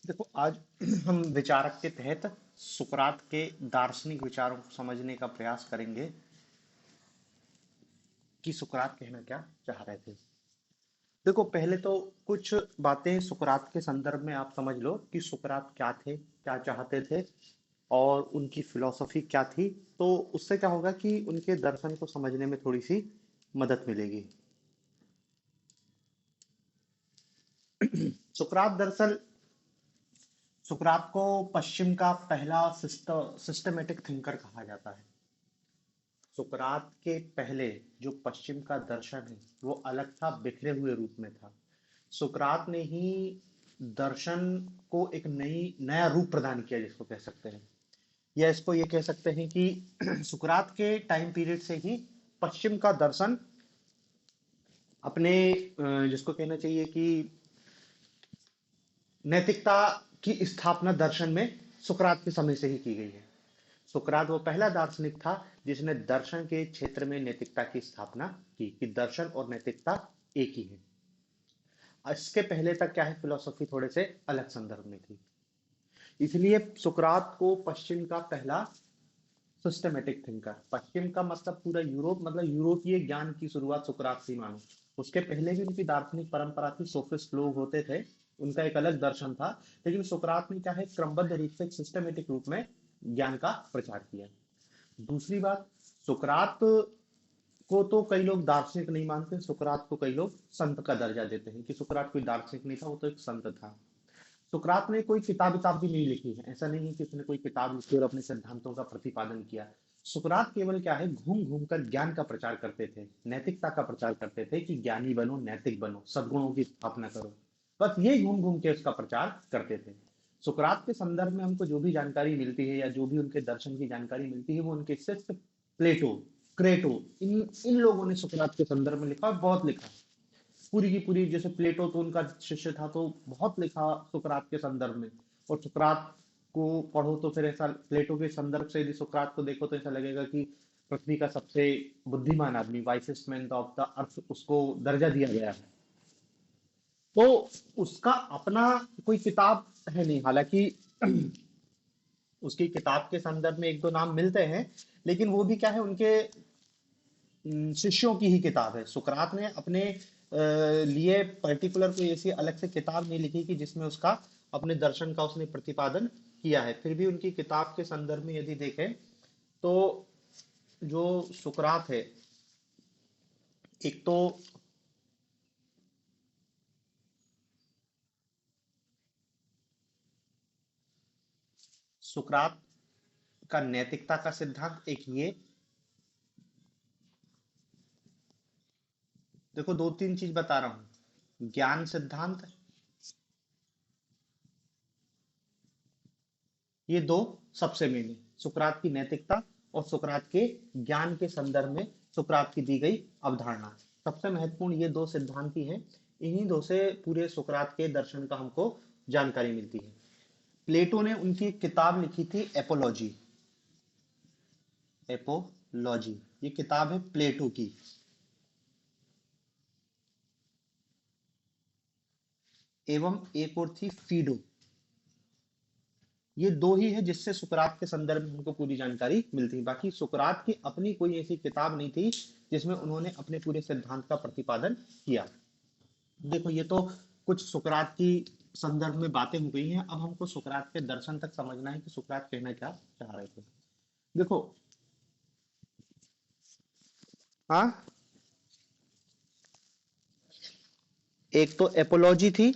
देखो आज हम विचारक के तहत सुकरात के दार्शनिक विचारों को समझने का प्रयास करेंगे कि सुकरात कहना क्या चाह रहे थे। देखो पहले तो कुछ बातें सुकरात के संदर्भ में आप समझ लो कि सुकरात क्या थे, क्या चाहते थे और उनकी फिलॉसफी क्या थी। तो उससे क्या होगा कि उनके दर्शन को समझने में थोड़ी सी मदद मिलेगी। सुकरात दरअसल सुकरात को पश्चिम का पहला सिस्टमेटिक थिंकर कहा जाता है। सुकरात के पहले जो पश्चिम का दर्शन है वो अलग था, बिखरे हुए रूप में था। सुकरात ने ही दर्शन को एक नया रूप प्रदान किया, जिसको कह सकते हैं, या इसको ये कह सकते हैं कि सुकरात के टाइम पीरियड से ही पश्चिम का दर्शन अपने जिसको कहना चाहिए कि नैतिकता की स्थापना दर्शन में सुकरात के समय से ही की गई है। सुकरात वो पहला दार्शनिक था जिसने दर्शन के क्षेत्र में नैतिकता की स्थापना की कि दर्शन और नैतिकता एक ही है। इसके पहले तक क्या है, फिलोसफी थोड़े से अलग संदर्भ में थी। इसलिए सुकरात को पश्चिम का पहला सिस्टमेटिक थिंकर, पश्चिम का मतलब पूरा यूरोप, मतलब यूरोपीय ज्ञान की शुरुआत सुकरात से ही मानो। उसके पहले भी उनकी दार्शनिक परंपरा थी, सोफिस्ट लोग होते थे, उनका एक अलग दर्शन था। लेकिन सुकरात ने क्या है, क्रमबद्ध रूप से सिस्टमेटिक रूप में ज्ञान का प्रचार किया। दूसरी बात, सुकरात को तो कई लोग दार्शनिक नहीं मानते, सुकरात को कई लोग संत का दर्जा देते हैं कि सुकरात कोई दार्शनिक नहीं था, वो तो एक संत था। सुकरात ने कोई किताब भी नहीं लिखी है, ऐसा नहीं है कि उसने कोई किताब लिखी और अपने सिद्धांतों का प्रतिपादन किया। सुकरात केवल क्या है, घूम घूम कर ज्ञान का प्रचार करते थे, नैतिकता का प्रचार करते थे कि ज्ञानी बनो, नैतिक बनो, सद्गुणों की स्थापना करो। बस ये घूम घूम के उसका प्रचार करते थे। सुकरात के संदर्भ में हमको जो भी जानकारी मिलती है या जो भी उनके दर्शन की जानकारी मिलती है वो उनके शिष्य प्लेटो, क्रेटो, इन इन लोगों ने सुकरात के संदर्भ में लिखा और बहुत लिखा। पूरी की पूरी, जैसे प्लेटो तो उनका शिष्य था तो बहुत लिखा सुकरात के संदर्भ में। और सुकरात को पढ़ो तो फिर ऐसा, प्लेटो के संदर्भ से यदि सुकरात को देखो तो ऐसा लगेगा कि पृथ्वी का सबसे बुद्धिमान आदमी, wisest man of the earth, उसको दर्जा दिया गया है। तो उसका अपना कोई किताब है नहीं, हालांकि उसकी किताब के संदर्भ में एक दो नाम मिलते हैं, लेकिन वो भी क्या है, उनके शिष्यों की ही किताब है। सुकरात ने अपने लिए पर्टिकुलर कोई ऐसी अलग से किताब नहीं लिखी कि जिसमें उसका अपने दर्शन का उसने प्रतिपादन किया है। फिर भी उनकी किताब के संदर्भ में यदि देखें तो जो सुकरात है, एक तो सुकरात का नैतिकता का सिद्धांत एक ये, देखो दो तीन चीज बता रहा हूं, ज्ञान सिद्धांत, ये दो सबसे मेन है, सुकरात की नैतिकता और सुकरात के ज्ञान के संदर्भ में सुकरात की दी गई अवधारणा, सबसे महत्वपूर्ण ये दो सिद्धांत ही हैं। इन्हीं दो से पूरे सुकरात के दर्शन का हमको जानकारी मिलती है। प्लेटो ने उनकी एक किताब लिखी थी, एपोलॉजी, एपोलॉजी, ये किताब है प्लेटो की। एवं एक और थी फीडो। ये दो ही है जिससे सुकरात के संदर्भ में हमको पूरी जानकारी मिलती है। बाकी सुकरात की अपनी कोई ऐसी किताब नहीं थी जिसमें उन्होंने अपने पूरे सिद्धांत का प्रतिपादन किया। देखो ये तो कुछ सुकरात की संदर्भ में बातें हो गई हैं, अब हमको सुकरात के दर्शन तक समझना है कि सुकरात कहना क्या चाह रहे थे। देखो, हाँ, एक तो एपोलॉजी थी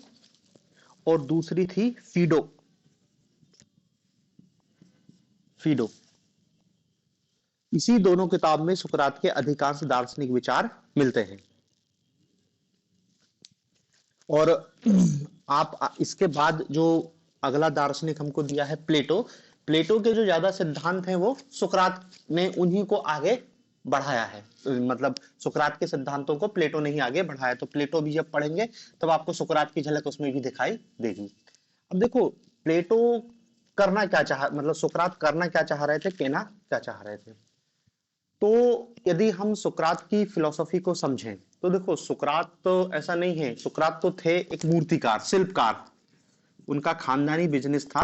और दूसरी थी फीडो, फीडो। इसी दोनों किताब में सुकरात के अधिकांश दार्शनिक विचार मिलते हैं। और आप इसके बाद जो अगला दार्शनिक हमको दिया है प्लेटो, प्लेटो के जो ज्यादा सिद्धांत हैं वो सुकरात ने उन्हीं को आगे बढ़ाया है। मतलब सुकरात के सिद्धांतों को प्लेटो ने ही आगे बढ़ाया, तो प्लेटो भी जब पढ़ेंगे तब आपको सुकरात की झलक उसमें भी दिखाई देगी। अब देखो, प्लेटो करना क्या चाह, मतलब सुकरात करना क्या चाह रहे थे, कहना क्या चाह रहे थे। तो यदि हम सुकरात की फिलॉसफी को समझें तो देखो, सुकरात तो ऐसा नहीं है, सुकरात तो थे एक मूर्तिकार, शिल्पकार, उनका खानदानी बिजनेस था।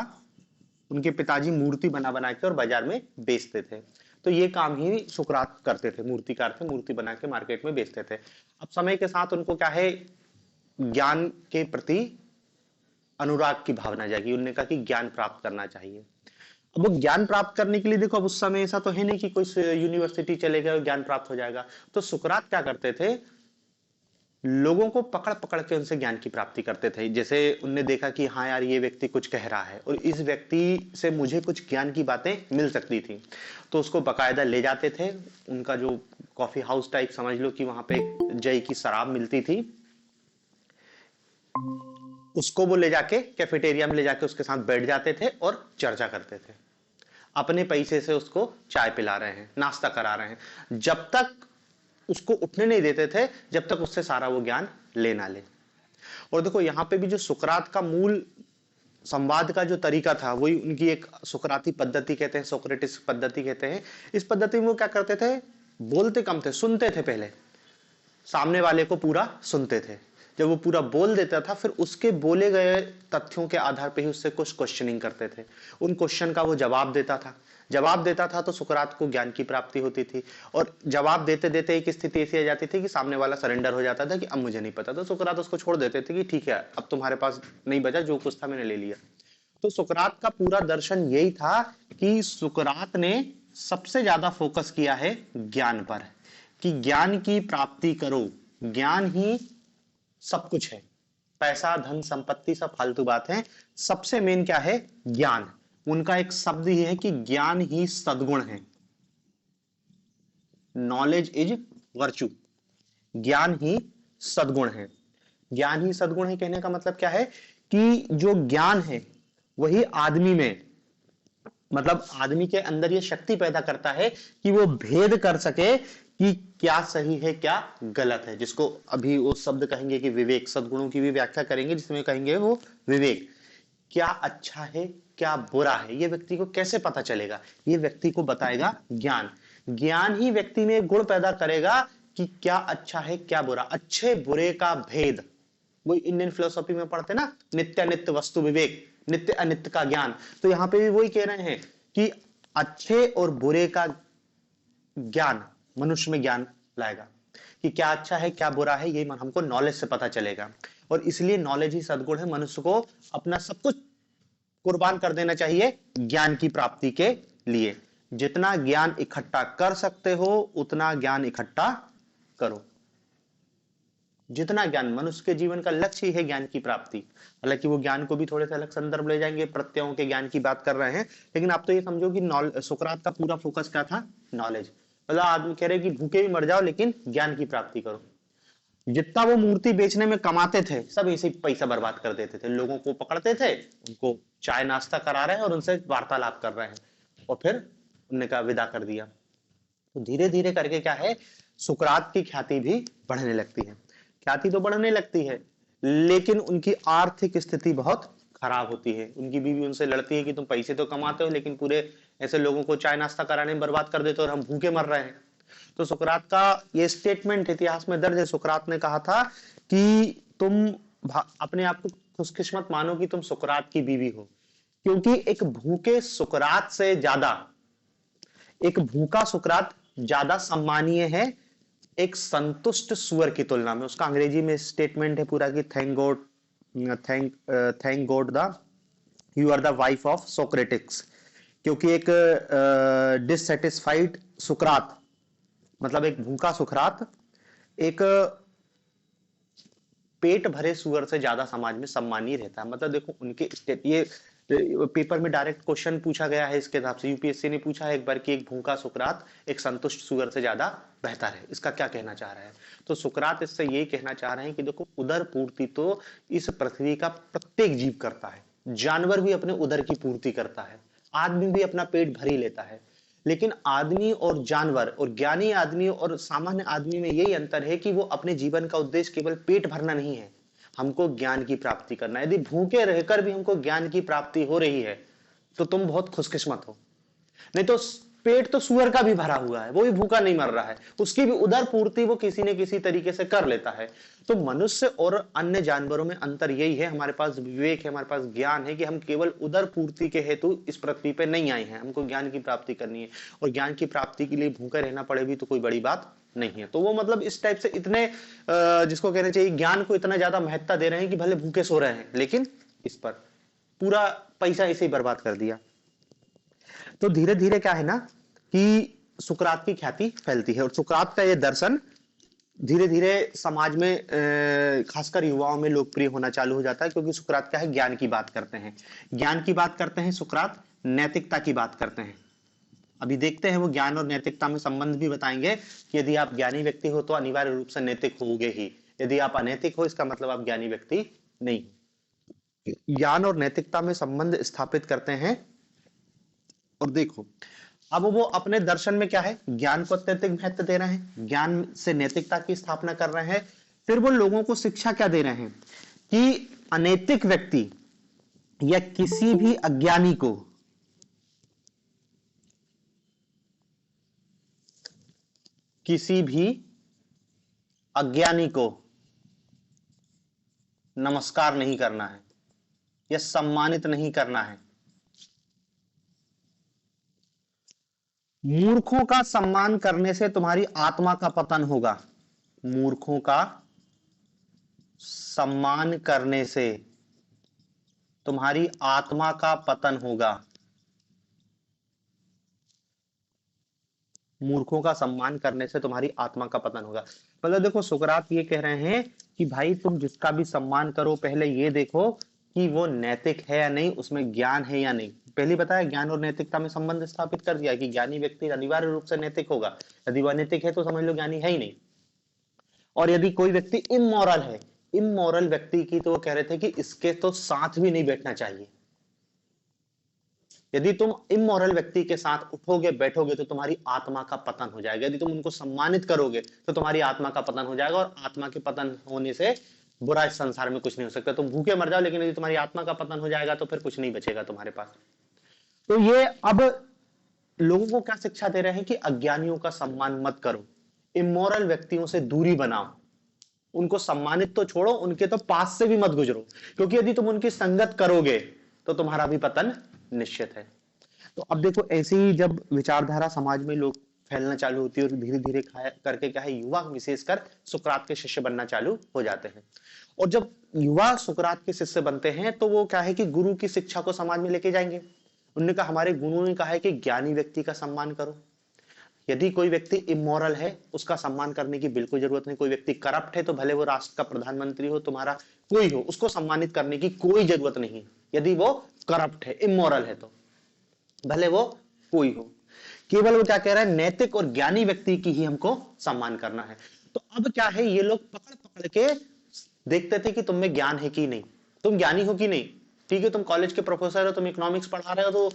उनके पिताजी मूर्ति बना बना के और बाजार में बेचते थे। तो ये काम ही सुकरात करते थे, मूर्तिकार थे, मूर्ति बना के मार्केट में बेचते थे। अब समय के साथ उनको क्या है, ज्ञान के प्रति अनुराग की भावना जागी। उन्होंने कहा कि ज्ञान प्राप्त करना चाहिए। अब वो ज्ञान प्राप्त करने के लिए, देखो अब उस समय ऐसा तो है नहीं कि कोई यूनिवर्सिटी चले गए और ज्ञान प्राप्त हो जाएगा। तो सुकरात क्या करते थे, लोगों को पकड़ पकड़ के उनसे ज्ञान की प्राप्ति करते थे। जैसे उनने देखा कि हाँ यार, ये व्यक्ति कुछ कह रहा है और इस व्यक्ति से मुझे कुछ ज्ञान की बातें मिल सकती थी, तो उसको बकायदा ले जाते थे। उनका जो कॉफी हाउस टाइप समझ लो कि वहां पे जय की शराब मिलती थी, उसको वो ले जाके कैफेटेरिया में ले जाके उसके साथ बैठ जाते थे और चर्चा करते थे। अपने पैसे से उसको चाय पिला रहे हैं, नाश्ता करा रहे हैं, जब तक उसको उठने नहीं देते थे, जब तक उससे सारा वो ज्ञान ले ना ले। और देखो यहां पे भी जो सुकरात का मूल संवाद का जो तरीका था, वही उनकी एक सुकराती पद्धति कहते हैं, सोक्रेटिस पद्धति कहते हैं। इस पद्धति में वो क्या करते थे, बोलते कम थे, सुनते थे। पहले सामने वाले को पूरा सुनते थे, जब वो पूरा बोल देता था फिर उसके बोले गए तथ्यों के आधार पर ही उससे कुछ क्वेश्चनिंग करते थे। उन क्वेश्चन का वो जवाब देता था। जवाब देता था तो सुकरात को ज्ञान की प्राप्ति होती थी। और जवाब देते देते एक स्थिति ऐसी आ जाती थी कि सामने वाला सरेंडर हो जाता था कि अब मुझे नहीं पता, तो सुकरात उसको छोड़ देते थे कि ठीक है, अब तुम्हारे पास नहीं बचा, जो कुछ था मैंने ले लिया। तो सुकरात का पूरा दर्शन यही था कि सुकरात ने सबसे ज्यादा फोकस किया है ज्ञान पर, कि ज्ञान की प्राप्ति करो, ज्ञान ही सब कुछ है। पैसा, धन, संपत्ति सब फालतू बात है, सबसे मेन क्या है, ज्ञान। उनका एक शब्द ही है कि ज्ञान ही सद्गुण है। नॉलेज इज वर्च्यू, ज्ञान ही सद्गुण है। ज्ञान ही सद्गुण है कहने का मतलब क्या है कि जो ज्ञान है वही आदमी में, मतलब आदमी के अंदर ये शक्ति पैदा करता है कि वो भेद कर सके कि क्या सही है क्या गलत है, जिसको अभी वो शब्द कहेंगे कि विवेक। सद्गुणों की भी व्याख्या करेंगे जिसमें कहेंगे वो विवेक। क्या अच्छा है क्या बुरा है, ये व्यक्ति को कैसे पता चलेगा, ये व्यक्ति को बताएगा ज्ञान। ज्ञान ही व्यक्ति में गुण पैदा करेगा कि क्या अच्छा है क्या बुरा, अच्छे बुरे का भेद। वो इंडियन फिलोसॉफी में पढ़ते ना, नित्य अनित्य वस्तु विवेक, नित्य अनित्य का ज्ञान। तो यहां पे भी वही कह रहे हैं कि अच्छे और बुरे का ज्ञान मनुष्य में ज्ञान लाएगा कि क्या अच्छा है क्या बुरा है, ये हमको नॉलेज से पता चलेगा। और इसलिए नॉलेज ही सद्गुण है। मनुष्य को अपना सब कुछ कुर्बान कर देना चाहिए ज्ञान की प्राप्ति के लिए। जितना ज्ञान इकट्ठा कर सकते हो उतना ज्ञान इकट्ठा करो। जितना ज्ञान, मनुष्य के जीवन का लक्ष्य ही है ज्ञान की प्राप्ति। हालांकि वो ज्ञान को भी थोड़े से अलग संदर्भ ले जाएंगे, प्रत्ययों के ज्ञान की बात कर रहे हैं, लेकिन आप तो ये समझो कि सुकरात का पूरा फोकस क्या था, नॉलेज। मतलब आदमी कह रहे कि भूखे भी मर जाओ लेकिन ज्ञान की प्राप्ति करो। जितना वो मूर्ति बेचने में कमाते थे सब ऐसे पैसा बर्बाद कर देते थे। लोगों को पकड़ते थे, उनको चाय नाश्ता करा रहे हैं और उनसे वार्तालाप कर रहे हैं, और फिर उनने का विदा कर दिया। तो धीरे धीरे करके क्या है, सुकरात की ख्याति भी बढ़ने लगती है। ख्याति तो बढ़ने लगती है, लेकिन उनकी आर्थिक स्थिति बहुत खराब होती है। उनकी बीवी उनसे लड़ती है कि तुम पैसे तो कमाते हो लेकिन पूरे ऐसे लोगों को चाय नाश्ता कराने में बर्बाद कर देते हो और हम भूखे मर रहे हैं। तो सुकरात का ये स्टेटमेंट इतिहास में दर्ज है। सुकरात ने कहा था कि तुम अपने आप को खुशकिस्मत मानो कि तुम सुकरात की बीवी हो, क्योंकि एक भूखे सुकरात से ज्यादा, एक भूखा सुकरात ज्यादा सम्मानीय है एक संतुष्ट सुअर की तुलना में। उसका अंग्रेजी में स्टेटमेंट है पूरा कि thank God, thank God the you are the wife of Socrates. क्योंकि एक डिससेटिस्फाइड सुकरात, मतलब एक भूखा सुकरात, एक पेट भरे सुअर से ज्यादा समाज में सम्मानीय रहता है। मतलब देखो उनके स्टेट, ये पेपर में डायरेक्ट क्वेश्चन पूछा गया है इसके हिसाब से। यूपीएससी ने पूछा है एक बार कि एक भूखा सुकरात एक संतुष्ट सुअर से ज्यादा बेहतर है, इसका क्या कहना चाह रहा है। तो सुकरात इससे यही कहना चाह रहे हैं कि देखो उदर पूर्ति तो इस पृथ्वी का प्रत्येक जीव करता है। जानवर भी अपने उदर की पूर्ति करता है, आदमी भी अपना पेट भर ही लेता है। लेकिन आदमी और जानवर और ज्ञानी आदमी और सामान्य आदमी में यही अंतर है कि वो अपने जीवन का उद्देश्य केवल पेट भरना नहीं है, हमको ज्ञान की प्राप्ति करना है। यदि भूखे रहकर भी हमको ज्ञान की प्राप्ति हो रही है तो तुम बहुत खुशकिस्मत हो। नहीं तो पेट तो सुअर का भी भरा हुआ है, वो भी भूखा नहीं मर रहा है, उसकी भी उदर पूर्ति वो किसी न किसी तरीके से कर लेता है। तो मनुष्य और अन्य जानवरों में अंतर यही है, हमारे पास विवेक है, हमारे पास ज्ञान है कि हम केवल उदर पूर्ति के हेतु इस पृथ्वी पे नहीं आए हैं, हमको ज्ञान की प्राप्ति करनी है, और ज्ञान की प्राप्ति के लिए भूखे रहना पड़े भी तो कोई बड़ी बात नहीं है। तो वो मतलब इस टाइप से इतने जिसको कहना चाहिए ज्ञान को इतना ज्यादा महत्ता दे रहे हैं कि भले भूखे सो रहे हैं लेकिन इस पर पूरा पैसा इसे ही बर्बाद कर दिया। तो धीरे धीरे क्या है ना कि सुकरात की ख्याति फैलती है, और सुकरात का ये दर्शन धीरे धीरे समाज में खासकर युवाओं में लोकप्रिय होना चालू हो जाता है, क्योंकि सुकरात क्या है, ज्ञान की बात करते हैं, ज्ञान की बात करते हैं सुकरात, नैतिकता की बात करते हैं। अभी देखते हैं वो ज्ञान और नैतिकता में संबंध भी बताएंगे कि यदि आप ज्ञानी व्यक्ति हो तो अनिवार्य रूप से नैतिक होगे ही, यदि आप अनैतिक हो इसका मतलब आप ज्ञानी व्यक्ति नहीं। ज्ञान और नैतिकता में संबंध स्थापित करते हैं। और देखो अब वो अपने दर्शन में क्या है, ज्ञान को अत्यधिक महत्व दे रहे हैं, ज्ञान से नैतिकता की स्थापना कर रहे हैं। फिर वो लोगों को शिक्षा क्या दे रहे हैं कि अनैतिक व्यक्ति या किसी भी अज्ञानी को नमस्कार नहीं करना है या सम्मानित नहीं करना है। मूर्खों का सम्मान करने से तुम्हारी आत्मा का पतन होगा, मूर्खों का सम्मान करने से तुम्हारी आत्मा का पतन होगा, मूर्खों का सम्मान करने से तुम्हारी आत्मा का पतन होगा। मतलब देखो सुकरात ये कह रहे हैं कि भाई तुम जिसका भी सम्मान करो पहले ये देखो कि वो नैतिक है या नहीं, उसमें ज्ञान है या नहीं। पहले बताया ज्ञान और नैतिकता में संबंध स्थापित कर दिया कि ज्ञानी व्यक्ति अनिवार्य रूप से नैतिक होगा, यदि वह अनैतिक है तो समझ लो ज्ञानी है ही नहीं। और यदि कोई व्यक्ति इमोरल है, इमोरल व्यक्ति की तो वो कह रहे थे कि इसके तो साथ भी नहीं बैठना चाहिए। यदि तुम इमोरल व्यक्ति के साथ उठोगे बैठोगे तो तुम्हारी आत्मा का पतन हो जाएगा, यदि तुम उनको सम्मानित करोगे तो तुम्हारी आत्मा का पतन हो जाएगा, और आत्मा के पतन होने से बुरा इस संसार में कुछ नहीं हो सकता। तुम भूखे मर जाओ लेकिन यदि तुम्हारी आत्मा का पतन हो जाएगा तो फिर कुछ नहीं बचेगा तुम्हारे पास। तो ये अब लोगों को क्या शिक्षा दे रहे हैं कि अज्ञानियों का सम्मान मत करो, इमोरल व्यक्तियों से दूरी बनाओ, उनको सम्मानित तो छोड़ो उनके तो पास से भी मत गुजरो, क्योंकि यदि तुम उनकी संगत करोगे तो तुम्हारा भी पतन निश्चित है। तो अब देखो ऐसे ही जब विचारधारा समाज में लोग फैलना चालू होती है और धीरे धीरे करके क्या है युवा विशेषकर सुकरात के शिष्य बनना चालू हो जाते हैं। और जब युवा सुकरात के शिष्य बनते हैं तो वो क्या है कि गुरु की शिक्षा को समाज में लेके जाएंगे। उन्होंने कहा हमारे गुरुओं ने कहा है कि ज्ञानी व्यक्ति का सम्मान करो, यदि कोई व्यक्ति इमोरल है उसका सम्मान करने की बिल्कुल जरूरत नहीं, कोई व्यक्ति करप्ट है तो भले वो राष्ट्र का प्रधानमंत्री हो, तुम्हारा कोई हो, उसको सम्मानित करने की कोई जरूरत नहीं। यदि वो करप्ट है इमोरल है तो भले वो कोई हो, केवल वो क्या कह रहा है नैतिक और ज्ञानी व्यक्ति की ही हमको सम्मान करना है। तो अब क्या है ये लोग पकड़ पकड़ के देखते थे कि तुम में ज्ञान है कि नहीं, तुम ज्ञानी हो कि नहीं। ठीक है तुम कॉलेज के प्रोफेसर हो, तुम इकोनॉमिक्स पढ़ा रहे हो, तो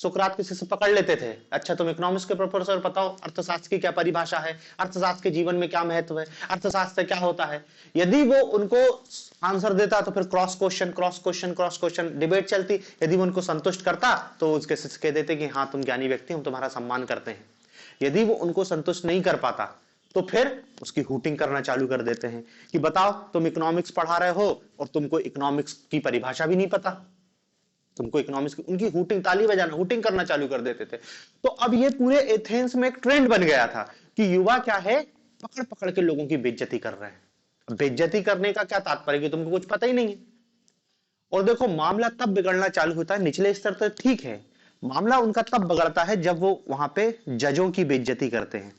सुकरात किसी से पकड़ लेते थे, अच्छा तुम इकोनॉमिक्स के प्रोफेसर बताओ अर्थशास्त्र की क्या परिभाषा है, अर्थशास्त्र के जीवन में क्या महत्व है, अर्थशास्त्र क्या होता है। यदि वो उनको आंसर देता तो फिर cross question cross question cross question debate चलती, यदि वो उनको संतुष्ट करता तो उसके शिष्य कह देते कि हाँ तुम ज्ञानी व्यक्ति हम तुम्हारा सम्मान करते हैं। यदि वो उनको संतुष्ट नहीं कर पाता तो फिर उसकी हुटिंग करना चालू कर देते हैं कि बताओ तुम इकोनॉमिक्स पढ़ा रहे हो और तुमको इकोनॉमिक्स की परिभाषा भी नहीं पता, तुमको इकोनॉमिक्स की, उनकी हुटिंग ताली बजाना हुटिंग करना चालू कर देते थे। तो अब ये पूरे एथेंस में एक ट्रेंड बन गया था कि युवा क्या है पकड़ पकड़ के लोगों की बेइज्जती कर रहे हैं। बेइज्जती करने का क्या तात्पर्य कि तुमको कुछ पता ही नहीं है। और देखो मामला तब बिगड़ना चालू होता है, निचले स्तर तक ठीक है, मामला उनका तब बिगड़ता है जब वो वहां पे जजों की बेइज्जती करते हैं।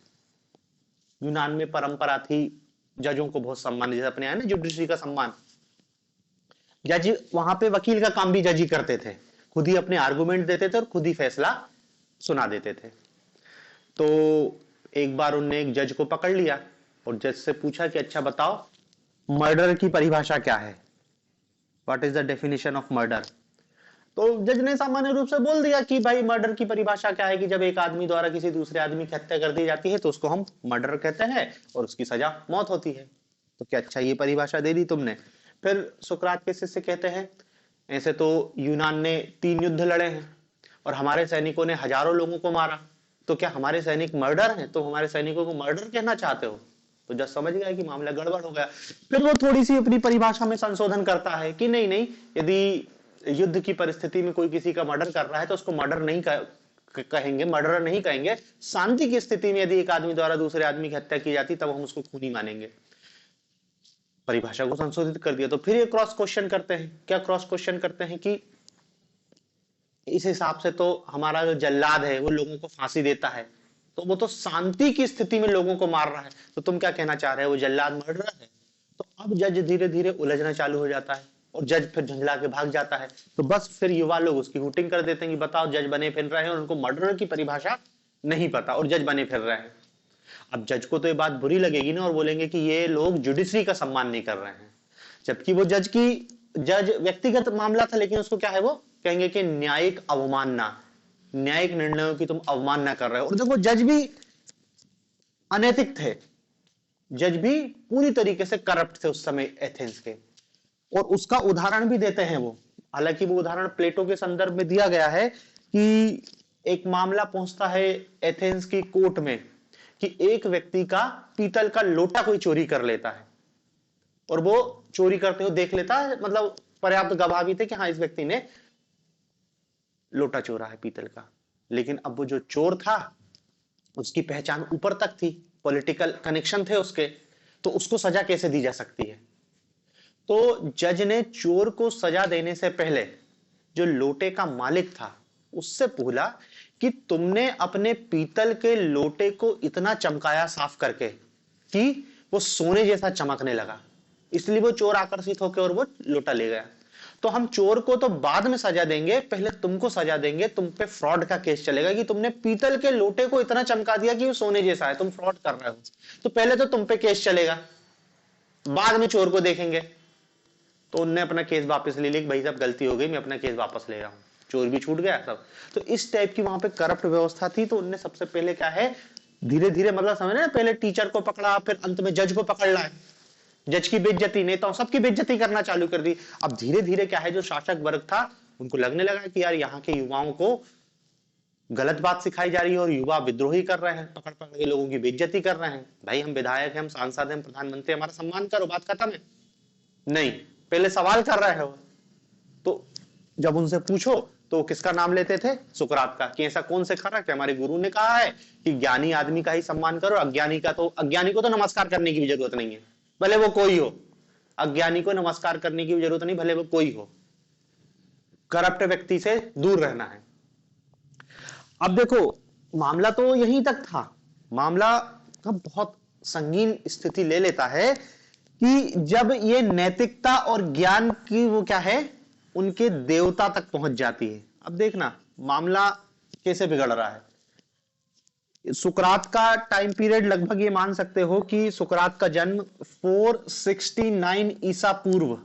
यूनान में परंपरा थी जजों को बहुत सम्मान, जैसे अपने आया ना जुडिशरी का सम्मान, जज वहां पे वकील का काम भी जज ही करते थे, खुद ही अपने आर्गुमेंट देते थे और खुद ही फैसला सुना देते थे। तो एक बार उनने एक जज को पकड़ लिया और जज से पूछा कि अच्छा बताओ मर्डर की परिभाषा क्या है, what is the definition of murder. तो जज ने सामान्य रूप से बोल दिया कि भाई मर्डर की परिभाषा क्या है कि जब एक आदमी द्वारा किसी दूसरे आदमी की हत्या कर दी जाती है तो उसको हम मर्डर कहते हैं और उसकी सजा मौत होती है। तो क्या अच्छा ये परिभाषा दे दी तुमने। फिर सुकरात के शिष्य कहते हैं ऐसे तो यूनान ने 3 युद्ध लड़े हैं और हमारे सैनिकों ने हजारों लोगों को मारा, तो क्या हमारे सैनिक मर्डर हैं? तो हमारे सैनिकों को मर्डर कहना चाहते हो? तो जज समझ गया कि मामला गड़बड़ हो गया। फिर वो थोड़ी सी अपनी परिभाषा में संशोधन करता है कि नहीं नहीं, यदि युद्ध की परिस्थिति में कोई किसी का मर्डर कर रहा है तो उसको मर्डर नहीं कहेंगे, मर्डर नहीं कहेंगे। शांति की स्थिति में यदि एक आदमी द्वारा दूसरे आदमी की हत्या की जाती तब हम उसको खूनी मानेंगे। परिभाषा को संशोधित कर दिया। तो फिर ये क्रॉस क्वेश्चन करते हैं। क्या क्रॉस क्वेश्चन करते हैं कि इस हिसाब से तो हमारा जो जल्लाद है वो लोगों को फांसी देता है, तो वो तो शांति की स्थिति में लोगों को मार रहा है, तो तुम क्या कहना चाह रहे हो, वो जल्लाद मर्डरर है? तो अब जज धीरे धीरे उलझना चालू हो जाता है और जज फिर झंझला के भाग जाता है। तो बस फिर युवा लोग उसकी हुटिंग कर देते हैं कि बताओ, जज बने फिर रहे हैं और उनको मर्डरर की परिभाषा नहीं पता और जज बने फिर रहे हैं। अब जज को तो ये बात बुरी लगेगी ना और बोलेंगे कि ये लोग जुडिशरी का सम्मान नहीं कर रहे हैं, जबकि वो जज व्यक्तिगत मामला था, लेकिन उसको क्या है, वो कहेंगे कि न्यायिक अवमानना, न्यायिक निर्णयों की तुम अवमानना कर रहे हो। और देखो जज भी अनैतिक थे, जज भी पूरी तरीके से करप्ट थे उस समय एथेंस के, और उसका उदाहरण भी देते हैं वो। हालांकि वो उदाहरण प्लेटो के संदर्भ में दिया गया है कि एक मामला पहुंचता है एथेंस की कोर्ट में कि एक व्यक्ति का पीतल का लोटा कोई चोरी कर लेता है और वो चोरी करते हुए देख लेता है, मतलब पर्याप्त गवाह भी थे कि हाँ इस व्यक्ति ने लोटा चोरा है पीतल का। लेकिन अब वो जो चोर था उसकी पहचान ऊपर तक थी, पॉलिटिकल कनेक्शन थे उसके, तो उसको सजा कैसे दी जा सकती है? तो जज ने चोर को सजा देने से पहले जो लोटे का मालिक था उससे पूछा कि तुमने अपने पीतल के लोटे को इतना चमकाया साफ करके कि वो सोने जैसा चमकने लगा, इसलिए वो चोर आकर्षित होकर और वो लोटा ले गया। तो हम चोर को तो बाद में सजा देंगे, पहले तुमको सजा देंगे, तुम पे फ्रॉड का केस चलेगा कि तुमने पीतल के लोटे को इतना चमका दिया कि वो सोने जैसा है, तुम फ्रॉड कर रहे हो। तो पहले तो तुम पे केस चलेगा, बाद में चोर को देखेंगे। तो उनने अपना केस वापस ले लिया, भाई साहब गलती हो गई, मैं अपना केस वापस ले रहा हूं, चोर भी छूट गया सब। तो इस टाइप की वहां पे करप्ट व्यवस्था थी। तो उनने सबसे पहले क्या है, धीरे धीरे, मतलब समझ रहे, पहले टीचर को पकड़ा, फिर अंत में जज को पकड़ लाए, जज की बेइज्जती, नेताओं सबकी बेइज्जती करना चालू कर दी। अब धीरे धीरे क्या है, जो शासक वर्ग था उनको लगने लगा कि यार यहाँ के युवाओं को गलत बात सिखाई जा रही है और युवा विद्रोही कर रहे हैं, पकड़ पकड़ के लोगों की बेइज्जती कर रहे हैं। भाई हम विधायक हैं, हम सांसद हैं, प्रधानमंत्री, हमारा सम्मान करो, बात खत्म है। नहीं, पहले सवाल कर रहे हो। तो जब उनसे पूछो तो किसका नाम लेते थे, सुकरात का, कि ऐसा कौन सिखा रहा कि हमारे गुरु ने कहा है कि ज्ञानी आदमी का ही सम्मान करो, अज्ञानी को तो नमस्कार करने की भी जरूरत नहीं है, भले वो कोई हो। अज्ञानी को नमस्कार करने की भी जरूरत नहीं, भले वो कोई हो। करप्ट व्यक्ति से दूर रहना है। अब देखो मामला तो यहीं तक था, मामला का बहुत संगीन स्थिति ले लेता है कि जब ये नैतिकता और ज्ञान की वो क्या है, उनके देवता तक पहुंच जाती है। अब देखना मामला कैसे बिगड़ रहा है। सुकरात का टाइम पीरियड लगभग ये मान सकते हो कि सुकरात का जन्म 469 ईसा पूर्व,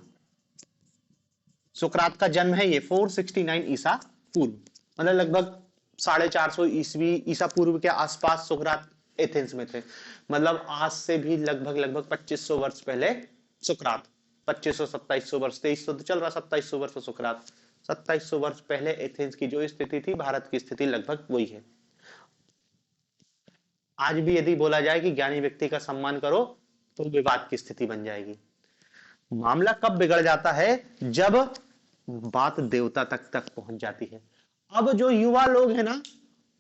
सुकरात का जन्म है ये 469 ईसा पूर्व, मतलब लगभग 450 ईस्वी ईसा पूर्व के आसपास सुकरात एथेंस में थे। मतलब आज से भी लगभग 2500 वर्ष पहले सुकरात, 2500-2700 वर्ष, 2300 तो चल रहा, 2700 वर्ष सुकरात, 2700 वर्ष पहले एथेंस की जो स्थिति थी, भारत की स्थिति लगभग वही है। आज भी यदि बोला जाए कि ज्ञानी व्यक्ति का सम्मान करो तो विवाद की स्थिति बन जाएगी। मामला कब बिगड़ जाता है, जब बात देवता तक पहुंच जाती है। अब जो युवा लोग हैं ना,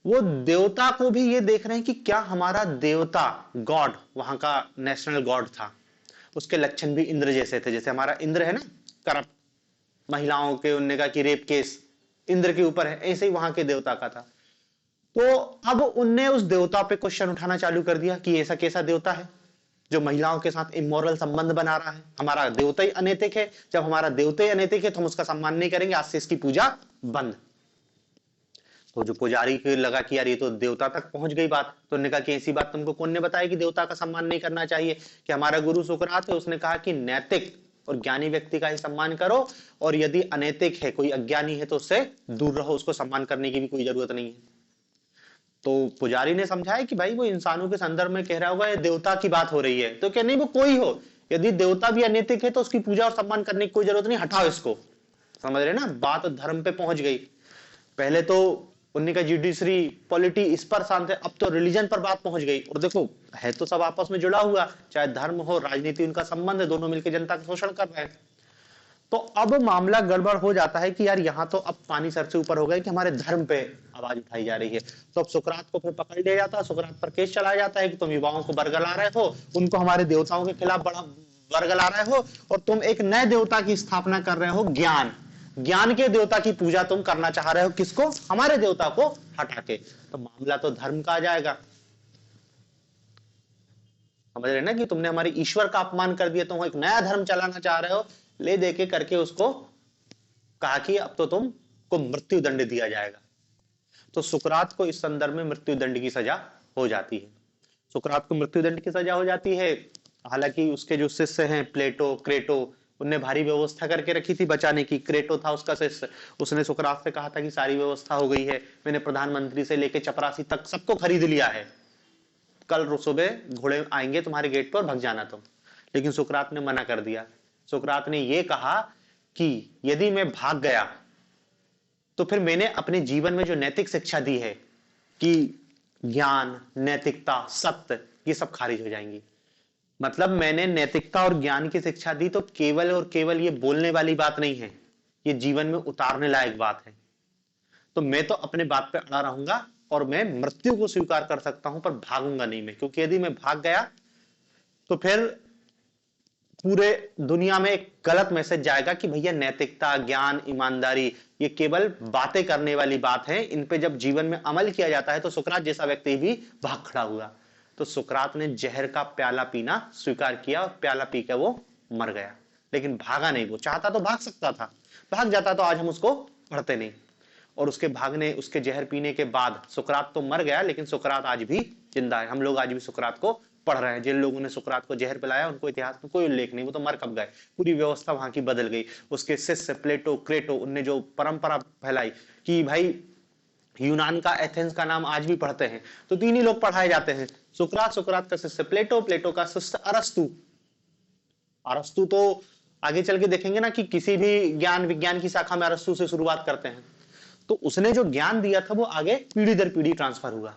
वो देवता को भी ये देख रहे हैं कि क्या हमारा देवता, गॉड, वहां का नेशनल गॉड था, उसके लक्षण भी इंद्र जैसे थे। जैसे हमारा इंद्र है ना, करप्ट महिलाओं के, उनने कहा कि रेप केस इंद्र के ऊपर है, ऐसे ही वहां के देवता का था। तो अब उनने उस देवता पे क्वेश्चन उठाना चालू कर दिया कि ऐसा कैसा देवता है जो महिलाओं के साथ इमोरल संबंध बना रहा है, हमारा देवता ही अनैतिक है, जब हमारा देवता ही अनैतिक है तो हम उसका सम्मान नहीं करेंगे, आज से इसकी पूजा बंद। तो जो पुजारी को लगा कि यार ये तो देवता तक पहुंच गई बात, तो उन्होंने कहा कि ऐसी बात तुमको कौन ने बताया कि देवता का सम्मान नहीं करना चाहिए, कि हमारा गुरु सुकरात है, उसने कहा कि नैतिक और ज्ञानी व्यक्ति का ही सम्मान करो, और यदि अनैतिक है, कोई अज्ञानी है तो उससे दूर रहो, उसको सम्मान करने की भी कोई जरूरत नहीं है। तो पुजारी ने समझाया कि भाई वो इंसानों के संदर्भ में कह रहा होगा, ये देवता की बात हो रही है, तो क्या नहीं, वो कोई हो, यदि देवता भी अनैतिक है तो उसकी पूजा और सम्मान करने की कोई जरूरत नहीं, हटाओ इसको। समझ रहे ना, बात धर्म पे पहुंच गई। पहले तो उन्हीं का जुडिशरी पॉलिटी इस पर शांत है, अब तो रिलीजन पर बात पहुंच गई। और देखो है तो सब आपस में जुड़ा हुआ, चाहे धर्म हो राजनीति, उनका संबंध है, दोनों मिलकर जनता का शोषण कर रहे हैं। तो अब मामला गड़बड़ हो जाता है कि यार यहाँ तो अब पानी सर से ऊपर हो गया कि हमारे धर्म पे आवाज उठाई जा रही है। तो अब सुकरात को फिर पकड़ लिया जाता है, सुकरात पर केस चलाया जाता है कि तुम युवाओं को बरगला रहे हो, उनको हमारे देवताओं के खिलाफ बड़ा बरगला रहे हो, और तुम एक नए देवता की स्थापना कर रहे हो, ज्ञान, ज्ञान के देवता की पूजा तुम करना चाह रहे हो, किसको, हमारे देवता को हटा के। तो मामला तो धर्म का आ जाएगा, समझ रहे ना कि तुमने हमारे ईश्वर का अपमान कर दिया, तुम एक नया धर्म चलाना चाह रहे हो, ले दे के करके उसको कहा कि अब तो तुमको मृत्यु दंड दिया जाएगा। तो सुकरात को इस संदर्भ में मृत्यु दंड की सजा हो जाती है, सुकरात को मृत्यु दंड की सजा हो जाती है। हालांकि उसके जो शिष्य हैं प्लेटो, क्रेटो, उनने भारी व्यवस्था करके रखी थी बचाने की। क्रेटो था उसका शिष्य, उसने सुकरात से कहा था कि सारी व्यवस्था हो गई है, मैंने प्रधानमंत्री से लेकर चपरासी तक सबको खरीद लिया है, कल सुबह घोड़े आएंगे तुम्हारे गेट पर, भग जाना तुम। लेकिन सुकरात ने मना कर दिया। सुकरात ने यह कहा कि यदि मैं भाग गया तो फिर मैंने अपने जीवन में जो नैतिक शिक्षा दी है कि ज्ञान, नैतिकता, सत्य, ये सब खारिज हो जाएंगी। मतलब मैंने नैतिकता और ज्ञान की शिक्षा दी तो केवल और केवल ये बोलने वाली बात नहीं है, ये जीवन में उतारने लायक बात है। तो मैं तो अपने बात पे अड़ा रहूंगा और मैं मृत्यु को स्वीकार कर सकता हूं, पर भागूंगा नहीं मैं, क्योंकि यदि मैं भाग गया तो फिर पूरे दुनिया में एक गलत मैसेज जाएगा कि भैया नैतिकता, ज्ञान, ईमानदारी ये केवल बातें करने वाली बात है, इन पे जब जीवन में अमल किया जाता है तो सुकरात जैसा व्यक्ति भी भाग खड़ा हुआ। तो सुकरात ने जहर का प्याला पीना स्वीकार किया और प्याला पीकर वो मर गया, लेकिन भागा नहीं। वो चाहता तो भाग सकता था, भाग जाता तो आज हम उसको पढ़ते नहीं। और उसके भागने, उसके जहर पीने के बाद सुकरात तो मर गया, लेकिन सुकरात आज भी जिंदा है। हम लोग आज भी सुकरात को पढ़ रहे हैं। जिन लोगों ने सुकरात को जहर पिलाया उनको इतिहास में कोई उल्लेख नहीं, वो तो मर कब गए, पूरी व्यवस्था वहां की बदल गई। उसके शिष्य प्लेटो, क्रेटो, उनने जो परंपरा फैलाई कि भाई यूनान का, एथेंस का नाम आज भी पढ़ते हैं, तो तीन ही लोग पढ़ाए जाते हैं, सुकरात, सुकरात का शिष्य प्लेटो, प्लेटो का शिष्य अरस्तु। अरस्तु तो आगे चल के देखेंगे ना कि किसी भी ज्ञान विज्ञान की शाखा में अरस्तु से शुरुआत करते हैं। तो उसने जो ज्ञान दिया था वो आगे पीढ़ी दर पीढ़ी ट्रांसफर हुआ।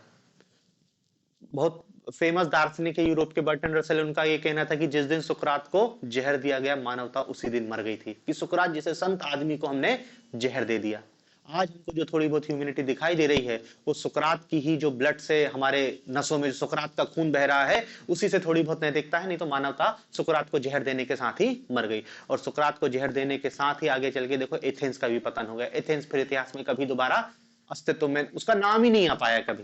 बहुत फेमस दार्शनिक है यूरोप के बर्टन रसेल, उनका ये कहना था कि जिस दिन सुकरात को जहर दिया गया मानवता उसी दिन मर गई थी, कि सुकरात जैसे संत आदमी को हमने जहर दे दिया। आज हमको जो थोड़ी बहुत ह्यूमैनिटी दिखाई दे रही है वो सुकरात की ही जो ब्लड से हमारे नसों में सुकरात का खून बह रहा है उसी से थोड़ी बहुत नैतिकता है, नहीं तो मानवता सुकरात को जहर देने के साथ ही मर गई। और सुकरात को जहर देने के साथ ही आगे चल के देखो एथेंस का भी पतन हो गया। एथेंस फिर इतिहास में कभी दोबारा अस्तित्व में, उसका नाम ही नहीं आ पाया कभी।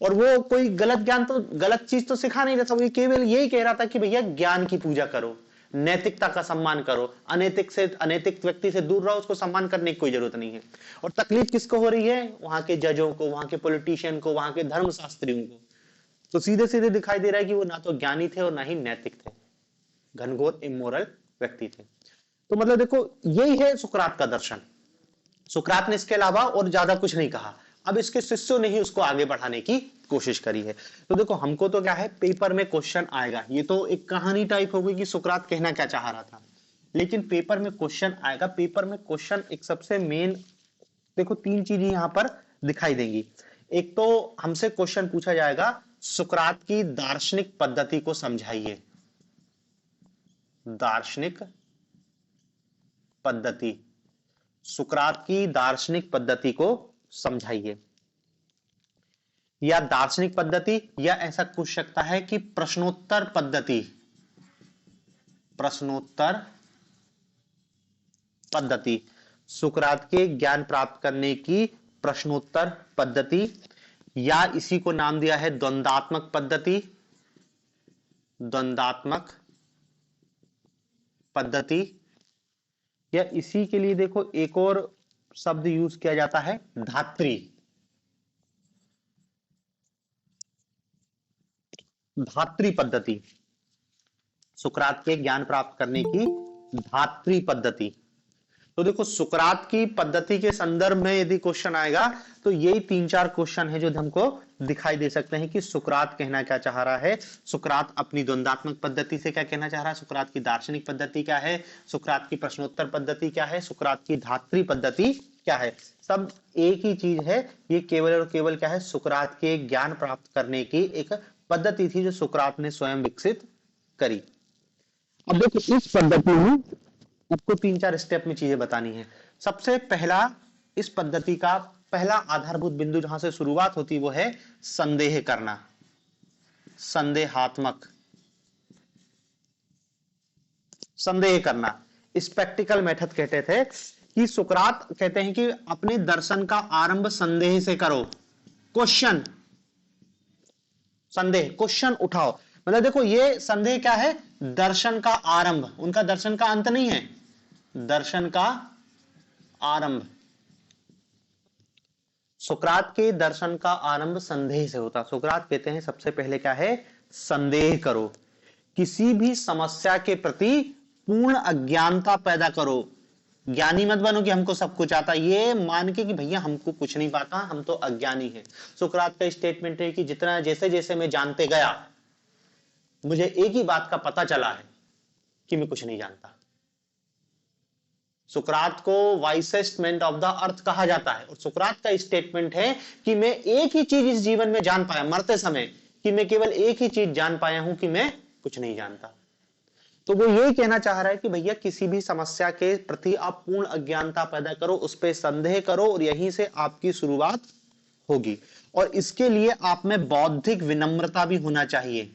और वो कोई गलत ज्ञान तो, गलत चीज तो सिखा नहीं रहा था, वो केवल यही कह रहा था कि भैया ज्ञान की पूजा करो, नैतिकता का सम्मान करो, अनैतिक व्यक्ति से दूर रहो, उसको सम्मान करने की कोई जरूरत नहीं है। और तकलीफ किसको हो रही है, वहां के जजों को, वहां के पॉलिटिशियन को, वहां के धर्मशास्त्रियों को। तो सीधे सीधे दिखाई दे रहा है कि वो ना तो ज्ञानी थे और ना ही नैतिक थे, घनघोर इमोरल व्यक्ति थे। तो मतलब देखो यही है सुकरात का दर्शन। सुकरात ने इसके अलावा और ज्यादा कुछ नहीं कहा। अब इसके शिष्यों ने ही उसको आगे बढ़ाने की कोशिश करी है। तो देखो हमको तो क्या है, पेपर में क्वेश्चन आएगा, ये तो एक कहानी टाइप हो गई कि सुकरात कहना क्या चाह रहा था, लेकिन पेपर में क्वेश्चन आएगा। पेपर में क्वेश्चन एक सबसे मेन, देखो तीन चीजें यहां पर दिखाई देंगी। एक तो हमसे क्वेश्चन पूछा जाएगा सुकरात की दार्शनिक पद्धति को समझाइए, दार्शनिक पद्धति, सुकरात की दार्शनिक पद्धति को समझाइए। या दार्शनिक पद्धति, या ऐसा पूछ सकता है कि प्रश्नोत्तर पद्धति, प्रश्नोत्तर पद्धति, सुकरात के ज्ञान प्राप्त करने की प्रश्नोत्तर पद्धति, या इसी को नाम दिया है द्वंदात्मक पद्धति, द्वंदात्मक पद्धति, या इसी के लिए देखो एक और शब्द यूज किया जाता है धात्री, धात्री पद्धति, सुकरात के ज्ञान प्राप्त करने की धात्री पद्धति। तो देखो सुकरात की पद्धति के संदर्भ में यदि क्वेश्चन आएगा तो यही तीन चार क्वेश्चन है जो हमको दिखाई दे सकते हैं कि सुकरात कहना क्या चाह रहा है, सुकरात अपनी द्वंदात्मक पद्धति से क्या कहना चाह रहा है, सुकरात की दार्शनिक पद्धति क्या है, सुकरात की प्रश्नोत्तर पद्धति क्या है, सुकरात की धात्री पद्धति क्या है, सब एक ही चीज है। ये केवल और केवल क्या है, सुकरात के ज्ञान प्राप्त करने की एक पद्धति थी जो सुकरात ने स्वयं विकसित करी। अब देखो इस पद्धति में आपको तीन चार स्टेप में चीजें बतानी है। सबसे पहला, इस पद्धति का पहला आधारभूत बिंदु जहां से शुरुआत होती वो है संदेह करना, संदेहात्मक, संदेह करना। स्पेक्टिकल मेथड कहते थे कि सुकरात कहते हैं कि अपने दर्शन का आरंभ संदेह से करो, क्वेश्चन, संदेह, क्वेश्चन उठाओ। मतलब देखो ये संदेह क्या है, दर्शन का आरंभ, उनका दर्शन का अंत नहीं है, दर्शन का आरंभ। सुकरात के दर्शन का आरंभ संदेह से होता। सुकरात कहते हैं सबसे पहले क्या है, संदेह करो, किसी भी समस्या के प्रति पूर्ण अज्ञानता पैदा करो। ज्ञानी मत बनो कि हमको सब कुछ आता, ये मान के कि भैया हमको कुछ नहीं पाता, हम तो अज्ञानी हैं। सुकरात का स्टेटमेंट है कि जितना जैसे जैसे मैं जानते गया, मुझे एक ही बात का पता चला है कि मैं कुछ नहीं जानता। सुकरात को wisest man of the earth कहा जाता है, और सुकरात का स्टेटमेंट है कि मैं एक ही चीज इस जीवन में जान पाया मरते समय, कि मैं केवल एक ही चीज जान पाया हूं कि मैं कुछ नहीं जानता। तो वो ये कहना चाह रहा है कि भैया किसी भी समस्या के प्रति आप पूर्ण अज्ञानता पैदा करो, उस पर संदेह करो, और यहीं से आपकी शुरुआत होगी। और इसके लिए आप में बौद्धिक विनम्रता भी होना चाहिए,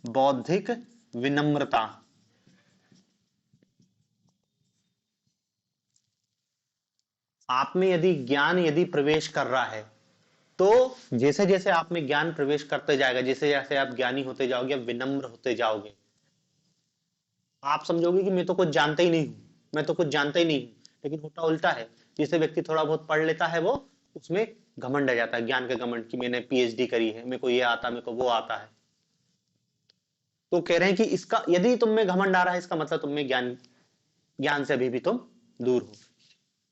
बौद्धिक विनम्रता। आप में यदि ज्ञान यदि प्रवेश कर रहा है, तो जैसे जैसे आप में ज्ञान प्रवेश करते जाएगा, जैसे जैसे आप ज्ञानी होते जाओगे, विनम्र होते जाओगे, आप समझोगे कि मैं तो कुछ जानता ही नहीं हूं, मैं तो कुछ जानता ही नहीं हूं। लेकिन होता उल्टा है, जिसे व्यक्ति थोड़ा बहुत पढ़ लेता है वो उसमें घमंड आ जाता है, ज्ञान का घमंड, कि मैंने पीएचडी करी है, मेरे को ये आता, मेरे को वो आता है। तो कह रहे हैं कि इसका यदि तुम में घमंड आ रहा है, इसका मतलब तुम में ज्ञान, ज्ञान से अभी भी तुम दूर हो।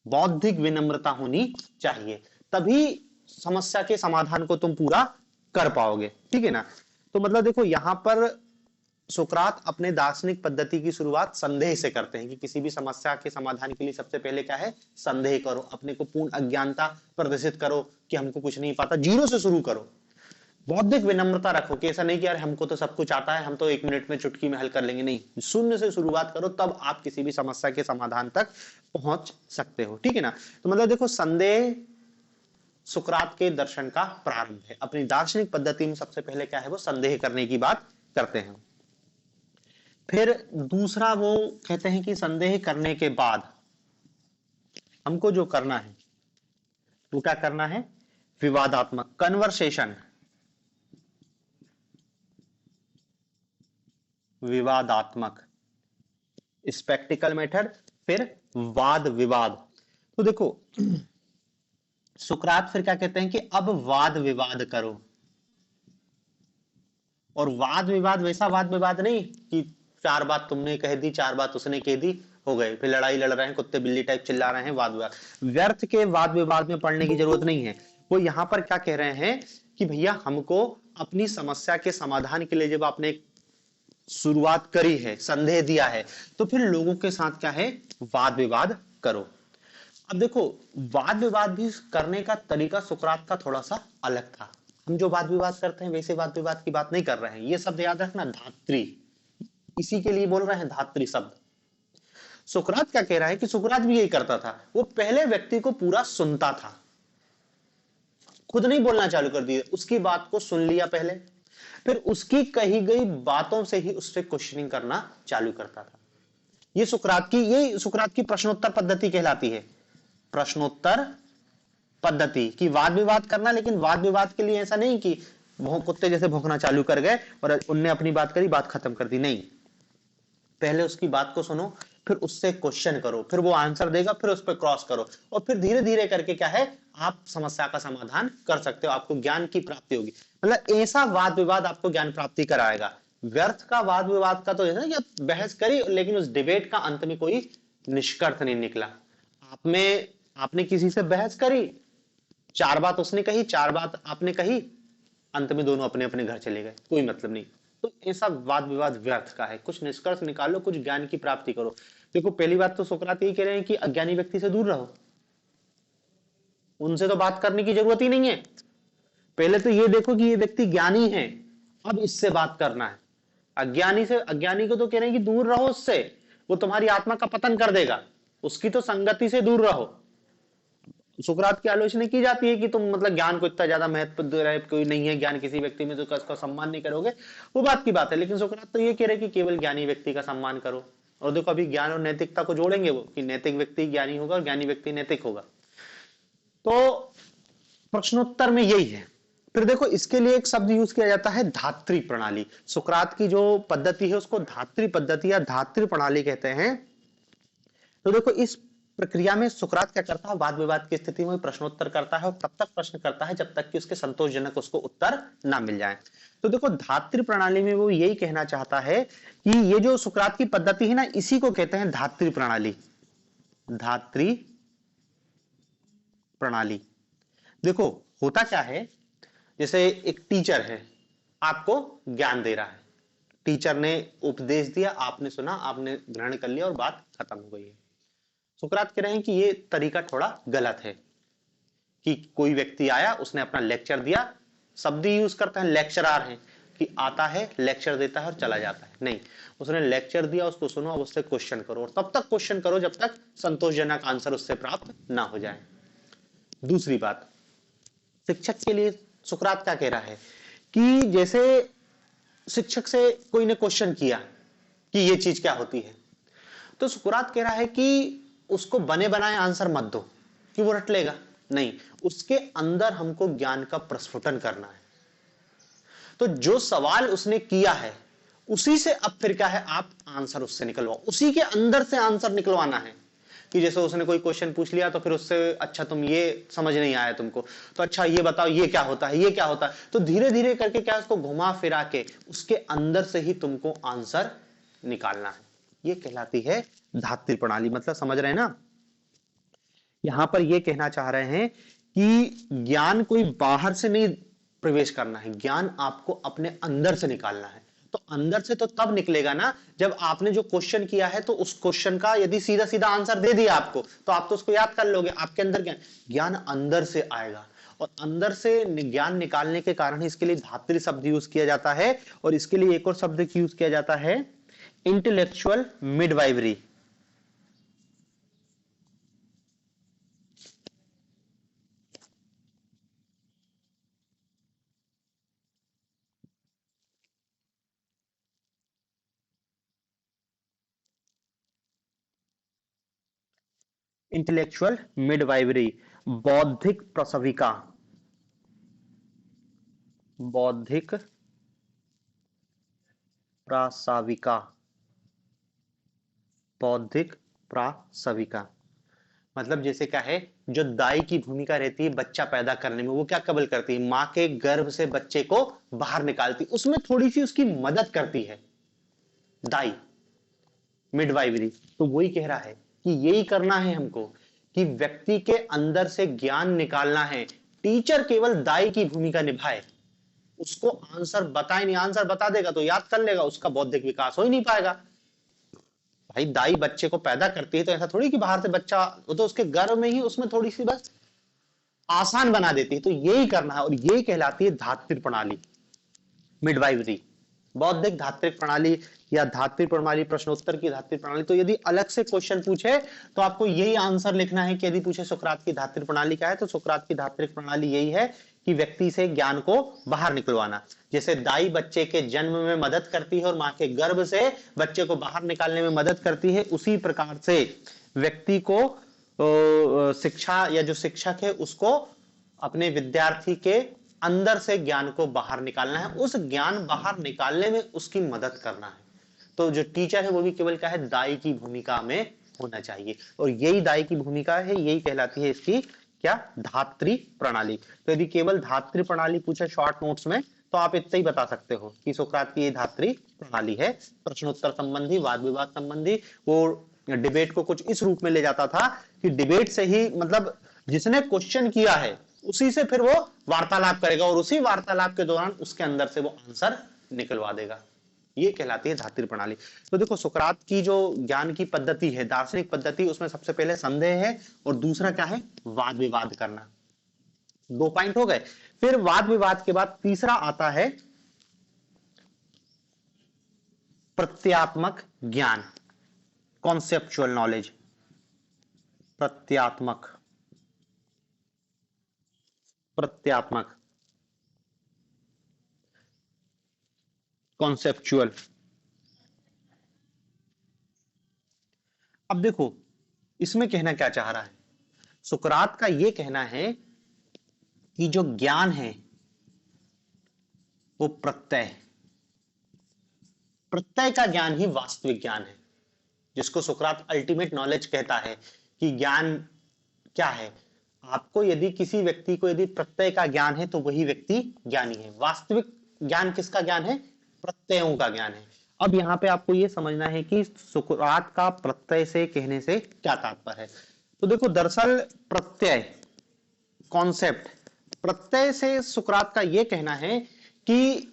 बौद्धिक विनम्रता होनी चाहिए, तभी समस्या के समाधान को तुम पूरा कर पाओगे, ठीक है ना। तो मतलब देखो यहां पर सुकरात अपने दार्शनिक पद्धति की शुरुआत संदेह से करते हैं कि किसी भी समस्या के समाधान के लिए सबसे पहले क्या है, संदेह करो, अपने को पूर्ण अज्ञानता प्रदर्शित करो कि हमको कुछ नहीं पता, जीरो से शुरू करो। बौद्धिक विनम्रता रखो कि ऐसा नहीं कि यार हमको तो सब कुछ आता है, हम तो 1 मिनट में चुटकी में हल कर लेंगे, नहीं, शून्य से शुरुआत करो, तब आप किसी भी समस्या के समाधान तक पहुंच सकते हो, ठीक है ना। तो मतलब देखो संदेह सुकरात के दर्शन का प्रारंभ है। अपनी दार्शनिक पद्धति में सबसे पहले क्या है, वो संदेह करने की बात करते हैं। फिर दूसरा वो कहते हैं कि संदेह करने के बाद हमको जो करना है वो क्या करना है, विवादात्मक, कन्वर्सेशन, विवादात्मक, स्पेक्टिकल मेथड, फिर वाद विवाद। तो देखो सुकरात फिर क्या कहते हैं कि अब वाद विवाद करो, और वाद विवाद वैसा वाद विवाद नहीं कि चार बात तुमने कह दी, चार बात उसने कह दी, हो गए, फिर लड़ाई लड़ रहे हैं, कुत्ते बिल्ली टाइप चिल्ला रहे हैं, वाद विवाद, व्यर्थ के वाद विवाद में पड़ने की जरूरत नहीं है। वो यहां पर क्या कह रहे हैं कि भैया हमको अपनी समस्या के समाधान के लिए जब आपने शुरुआत करी है, संदेह दिया है, तो फिर लोगों के साथ क्या है, वाद विवाद करो। अब देखो वाद विवाद भी करने का तरीका सुकरात का थोड़ा सा अलग था। हम जो वाद विवाद करते हैं वैसे वाद विवाद की बात नहीं कर रहे हैं, ये शब्द याद रखना, धात्री, इसी के लिए बोल रहे हैं धात्री शब्द। सुकरात क्या कह रहा है कि सुकरात भी यही करता था, वो पहले व्यक्ति को पूरा सुनता था, खुद नहीं बोलना चालू कर दिया, उसकी बात को सुन लिया पहले, फिर उसकी कही गई बातों से ही उससे क्वेश्चनिंग करना चालू करता था। ये सुकरात की प्रश्नोत्तर पद्धति कहलाती है, प्रश्नोत्तर पद्धति की वाद विवाद करना। लेकिन वाद विवाद के लिए ऐसा नहीं कि कुत्ते जैसे भौंकना चालू कर गए और उनने अपनी बात करी, बात खत्म कर दी, नहीं, पहले उसकी बात को सुनो, फिर उससे क्वेश्चन करो, फिर वो आंसर देगा, फिर उस पर क्रॉस करो, और फिर धीरे धीरे करके क्या है, आप समस्या का समाधान कर सकते हो, आपको ज्ञान की प्राप्ति होगी। मतलब ऐसा वाद विवाद आपको ज्ञान प्राप्ति कराएगा। व्यर्थ का वाद विवाद का तो जैसे कि आप बहस करी लेकिन उस डिबेट का अंत में कोई निष्कर्ष नहीं निकला। आपने किसी से बहस करी, चार बात उसने कही, चार बात आपने कही, अंत में दोनों अपने अपने घर चले गए, कोई मतलब नहीं। तो ऐसा वाद विवाद व्यर्थ का है, कुछ निष्कर्ष निकालो, कुछ ज्ञान की प्राप्ति करो। देखो पहली बात तो सुकरात यही कह रहे हैं कि अज्ञानी व्यक्ति से दूर रहो, उनसे तो बात करने की जरूरत ही नहीं है। पहले तो ये देखो कि ये व्यक्ति ज्ञानी है, अब इससे बात करना है। अज्ञानी को तो कह रहे हैं कि दूर रहो उससे, वो तुम्हारी आत्मा का पतन कर देगा, उसकी तो संगति से दूर रहो। सुकरात की आलोचना की जाती है कि तुम मतलब ज्ञान को इतना ज्यादा महत्व दे रहे, कोई नहीं है ज्ञान किसी व्यक्ति में तो उसका सम्मान नहीं करोगे, वो बात की बात है। लेकिन सुकरात तो ये कह रहे कि केवल ज्ञानी व्यक्ति का सम्मान करो। और देखो अभी ज्ञान और नैतिकता को जोड़ेंगे वो, कि नैतिक व्यक्ति ज्ञानी होगा और ज्ञानी व्यक्ति नैतिक होगा। तो प्रश्नोत्तर में यही है। फिर देखो इसके लिए एक शब्द यूज किया जाता है धात्री प्रणाली। सुकरात की जो पद्धति है उसको धात्री पद्धति या धात्री प्रणाली कहते हैं। तो देखो इस प्रक्रिया में सुकरात क्या करता है, वाद विवाद की स्थिति में प्रश्नोत्तर करता है और तब तक प्रश्न करता है जब तक कि उसके संतोषजनक उसको उत्तर ना मिल जाए। तो देखो धात्री प्रणाली में वो यही कहना चाहता है कि ये जो सुकरात की पद्धति है ना, इसी को कहते हैं धात्री प्रणाली। धात्री प्रणाली देखो होता क्या है, जैसे एक टीचर है, आपको ज्ञान दे रहा है, टीचर ने उपदेश दिया, आपने सुना, आपने ग्रहण कर लिया और बात खत्म हो गई है। सुकरात कह रहे हैं कि ये तरीका थोड़ा गलत है, कि कोई व्यक्ति आया, उसने अपना लेक्चर दिया, शब्द यूज करते हैं लेक्चरार है, कि आता है लेक्चर देता है और चला जाता है। नहीं, उसने लेक्चर दिया, उसको सुनो, अब उससे क्वेश्चन करो और तब तक क्वेश्चन करो जब तक संतोषजनक आंसर उससे प्राप्त ना हो जाए। दूसरी बात, शिक्षक के लिए सुकरात क्या कह रहा है कि जैसे शिक्षक से कोई ने क्वेश्चन किया कि ये चीज क्या होती है, तो सुकरात कह रहा है कि उसको बने बनाए आंसर मत दो कि वो रट लेगा, नहीं, उसके अंदर हमको ज्ञान का प्रस्फुटन करना है। तो जो सवाल उसने किया है उसी से अब फिर क्या है, आप आंसर उससे निकलवाओ, उसी के अंदर से आंसर निकलवाना है। कि जैसे उसने कोई क्वेश्चन पूछ लिया तो फिर उससे, अच्छा तुम ये समझ नहीं आया तुमको, तो अच्छा ये बताओ ये क्या होता है, ये क्या होता है, तो धीरे धीरे करके क्या उसको घुमा फिरा के उसके अंदर से ही तुमको आंसर निकालना है। ये कहलाती है धात्री प्रणाली। मतलब समझ रहे हैं ना, यहां पर ये कहना चाह रहे हैं कि ज्ञान कोई बाहर से नहीं प्रवेश करना है, ज्ञान आपको अपने अंदर से निकालना है। तो अंदर से तो तब निकलेगा ना जब आपने जो क्वेश्चन किया है तो उस क्वेश्चन का यदि सीधा सीधा आंसर दे दिया आपको तो आप तो उसको याद कर लोगे, आपके अंदर ज्ञान अंदर से आएगा। और अंदर से ज्ञान निकालने के कारण इसके लिए धात्री शब्द यूज किया जाता है। और इसके लिए एक और शब्द यूज किया जाता है इंटेलेक्चुअल मिडवाइवरी। इंटेलेक्चुअल मिडवाइवरी, बौद्धिक प्रसविका, बौद्धिक प्रासाविका, बौद्धिक प्रासविका। मतलब जैसे क्या है, जो दाई की भूमिका रहती है बच्चा पैदा करने में, वो क्या कबल करती है, मां के गर्भ से बच्चे को बाहर निकालती, उसमें थोड़ी सी उसकी मदद करती है दाई, मिडवाइवरी। तो वही कह रहा है कि यही करना है हमको, कि व्यक्ति के अंदर से ज्ञान निकालना है। टीचर केवल दाई की भूमिका निभाए, उसको आंसर बताए नहीं, आंसर बता देगा तो याद कर लेगा, उसका बौद्धिक विकास हो ही नहीं पाएगा। भाई दाई बच्चे को पैदा करती है तो ऐसा थोड़ी कि बाहर से बच्चा, वो तो उसके गर्भ में ही उसमें थोड़ी सी बस आसान बना देती है। तो यही करना है और यही कहलाती है धात्री प्रणाली, मिडवाइवरी, बौद्धिक धात्रिक प्रणाली या धात्री प्रणाली, प्रश्नोत्तर की धात्री प्रणाली। तो यदि अलग से क्वेश्चन पूछे तो आपको यही आंसर लिखना है कि यदि पूछे सुकरात की धात्री प्रणाली क्या है, तो सुकरात की धात्रिक प्रणाली यही है कि व्यक्ति से ज्ञान को बाहर निकलवाना। जैसे दाई बच्चे के जन्म में मदद करती है और मां के गर्भ से बच्चे को बाहर निकालने में मदद करती है, उसी प्रकार से व्यक्ति को शिक्षा या जो शिक्षक है उसको अपने विद्यार्थी के अंदर से ज्ञान को बाहर निकालना है, उस ज्ञान बाहर निकालने में उसकी मदद करना है। तो जो टीचर है वो भी केवल क्या है, दाई की भूमिका में होना चाहिए। और यही दाई की भूमिका है, यही कहलाती है इसकी क्या, धात्री प्रणाली। तो यदि केवल धात्री प्रणाली पूछे शॉर्ट नोट्स में तो आप इतना ही बता सकते हो कि सुकरात की ये धात्री प्रणाली है। प्रश्नोत्तर संबंधी, वाद विवाद संबंधी, वो डिबेट को कुछ इस रूप में ले जाता था कि डिबेट से ही मतलब जिसने क्वेश्चन किया है उसी से फिर वो वार्तालाप करेगा और उसी वार्तालाप के दौरान उसके अंदर से वो आंसर निकलवा देगा। ये कहलाती है धात्रि प्रणाली। तो देखो सुकरात की जो ज्ञान की पद्धति है, दार्शनिक पद्धति, उसमें सबसे पहले संदेह है और दूसरा क्या है, वाद विवाद करना। 2 पॉइंट हो गए। फिर वाद विवाद के बाद तीसरा आता है प्रत्यात्मक ज्ञान, कॉन्सेप्चुअल नॉलेज। प्रत्यात्मक प्रत्यात्मक कॉन्सेप्चुअल। अब देखो इसमें कहना क्या चाह रहा है, सुकरात का यह कहना है कि जो ज्ञान है वो प्रत्यय प्रत्यय का ज्ञान ही वास्तविक ज्ञान है, जिसको सुकरात अल्टीमेट नॉलेज कहता है कि ज्ञान क्या है। आपको यदि किसी व्यक्ति को यदि प्रत्यय का ज्ञान है तो वही व्यक्ति ज्ञानी है। वास्तविक ज्ञान किसका ज्ञान है, प्रत्ययों का ज्ञान है। अब यहां पे आपको यह समझना है कि सुकरात का प्रत्यय से कहने से क्या तात्पर्य है। तो देखो दरअसल प्रत्यय कॉन्सेप्ट, प्रत्यय से सुकरात का यह कहना है कि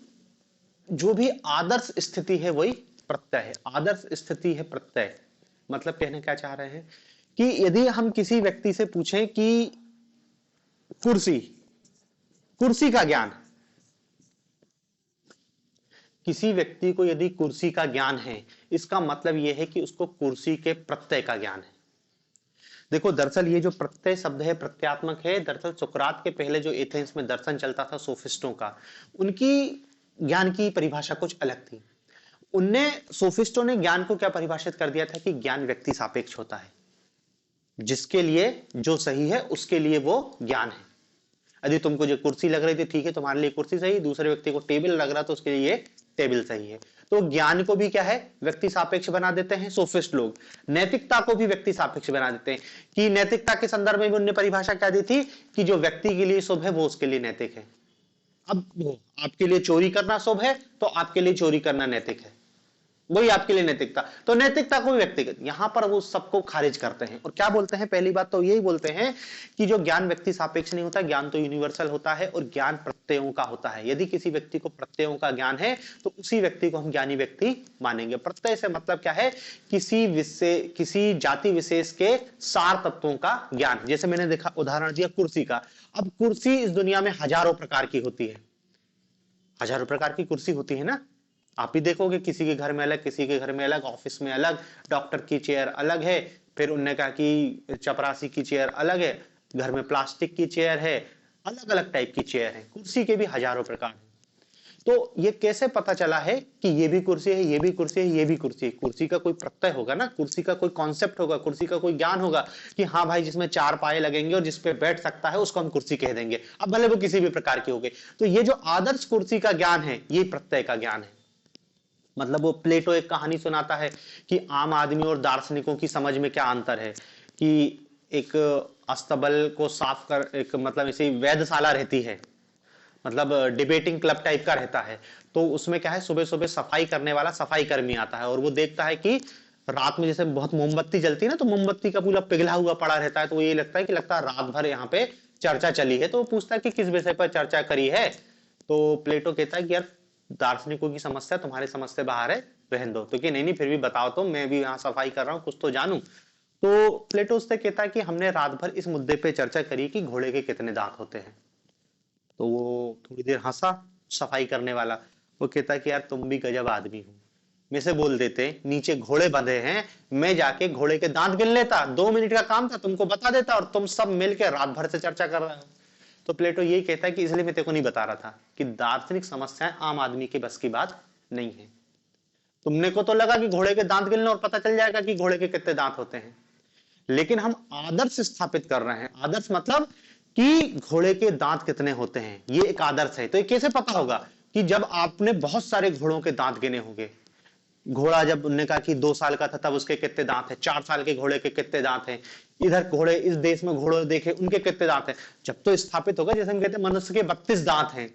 जो भी आदर्श स्थिति है वही प्रत्यय है। आदर्श स्थिति है प्रत्यय। मतलब कहने क्या चाह रहे हैं कि यदि हम किसी व्यक्ति से पूछें कि कुर्सी कुर्सी का ज्ञान, किसी व्यक्ति को यदि कुर्सी का ज्ञान है, इसका मतलब यह है कि उसको कुर्सी के प्रत्यय का ज्ञान है। देखो दरअसल ये जो प्रत्यय शब्द है प्रत्यात्मक है, दरअसल सुकरात के पहले जो एथेंस में दर्शन चलता था सोफिस्टों का, उनकी ज्ञान की परिभाषा कुछ अलग थी। उनने सोफिस्टों ने ज्ञान को क्या परिभाषित कर दिया था कि ज्ञान व्यक्ति सापेक्ष होता है, जिसके लिए जो सही है उसके लिए वो ज्ञान है। यदि तुमको जो कुर्सी लग रही थी ठीक है, तुम्हारे लिए कुर्सी सही, दूसरे व्यक्ति को टेबल लग रहा तो उसके लिए टेबल सही है। तो ज्ञान को भी क्या है, व्यक्ति सापेक्ष बना देते हैं सोफिस्ट लोग। नैतिकता को भी व्यक्ति सापेक्ष बना देते हैं कि नैतिकता के संदर्भ में भी उन्होंने परिभाषा क्या दी थी कि जो व्यक्ति के लिए शुभ है वो उसके लिए नैतिक है। अब वो आपके लिए चोरी करना शुभ है तो आपके लिए चोरी करना नैतिक है, वही आपके लिए नैतिकता। तो नैतिकता को व्यक्तिगत, यहां पर वो सबको खारिज करते हैं और क्या बोलते हैं, पहली बात तो यही बोलते हैं कि जो ज्ञान व्यक्ति सापेक्ष नहीं होता, ज्ञान तो यूनिवर्सल होता है और ज्ञान प्रत्ययों का होता है। यदि किसी व्यक्ति को प्रत्ययों का ज्ञान है तो उसी व्यक्ति को हम ज्ञानी व्यक्ति मानेंगे। प्रत्यय से मतलब क्या है, किसी जाति विशेष के सार तत्वों का ज्ञान। जैसे मैंने देखा उदाहरण दिया कुर्सी का। अब कुर्सी इस दुनिया में हजारों प्रकार की होती है, हजारों प्रकार की कुर्सी होती है ना। आप ही देखोगे किसी के घर में अलग, किसी के घर में अलग, ऑफिस में अलग, डॉक्टर की चेयर अलग है, फिर उनने कहा कि चपरासी की चेयर अलग है, घर में प्लास्टिक की चेयर है, अलग अलग टाइप की चेयर है। कुर्सी के भी हजारों प्रकार हैं। तो ये कैसे पता चला है कि ये भी कुर्सी है, ये भी कुर्सी है, ये भी कुर्सी है। कुर्सी का कोई प्रत्यय होगा ना, कुर्सी का कोई कॉन्सेप्ट होगा, कुर्सी का कोई ज्ञान होगा कि हाँ भाई जिसमें 4 पाए लगेंगे और जिसपे बैठ सकता है उसको हम कुर्सी कह देंगे, अब भले वो किसी भी प्रकार की होगी। तो ये जो आदर्श कुर्सी का ज्ञान है ये प्रत्यय का ज्ञान है। मतलब वो प्लेटो एक कहानी सुनाता है कि आम आदमी और दार्शनिकों की समझ में क्या अंतर है, कि एक अस्तबल को साफ कर, एक मतलब ऐसी वेधशाला रहती है, मतलब डिबेटिंग क्लब टाइप का रहता है। तो उसमें क्या है, सुबह सुबह सफाई करने वाला सफाई कर्मी आता है और वो देखता है कि रात में जैसे बहुत मोमबत्ती जलती है ना, तो मोमबत्ती का पूरा पिघला हुआ पड़ा रहता है। तो ये लगता है कि लगता है रात भर यहाँ पे चर्चा चली है। तो वो पूछता है कि किस विषय पर चर्चा करी है। तो प्लेटो कहता है कि यार दार्शनिकों की समस्या तुम्हारी समझ से बाहर है, रहने दो। तो कि नहीं नहीं फिर भी बताओ, तो मैं भी यहाँ सफाई कर रहा हूँ, कुछ तो जानूं। तो प्लेटो उससे कहता है कि हमने रात भर इस मुद्दे पे चर्चा करी कि घोड़े के कितने दांत होते हैं। तो वो थोड़ी देर हंसा सफाई करने वाला। वो कहता है कि यार तुम भी गजब आदमी हो, में से बोल देते नीचे घोड़े बंधे हैं, मैं जाके घोड़े के दांत गिन लेता, 2 मिनट का काम था, तुमको बता देता और तुम सब मिलकर रात भर से चर्चा कर रहे हो। तो प्लेटो यही कहता है कि इसलिए मैं तेरे को नहीं बता रहा था कि दार्शनिक समस्याएं आम आदमी के बस की बात नहीं है। तुमने को तो लगा कि घोड़े के दांत गिनने और पता चल जाएगा कि घोड़े के कितने दांत होते हैं, लेकिन हम आदर्श स्थापित कर रहे हैं। आदर्श मतलब कि घोड़े के दांत कितने होते हैं, ये एक आदर्श है। तो ये कैसे पता होगा कि जब आपने बहुत सारे घोड़ों के दांत गिने होंगे। घोड़ा जब उन्होंने कहा कि 2 साल का था तब उसके कितने दांत हैं, 4 साल के घोड़े के कितने दांत हैं, इधर घोड़े इस देश में घोड़े देखे उनके कितने दांत हैं। जब तो स्थापित होगा, जैसे हम कहते हैं मनुष्य के 32 दांत हैं,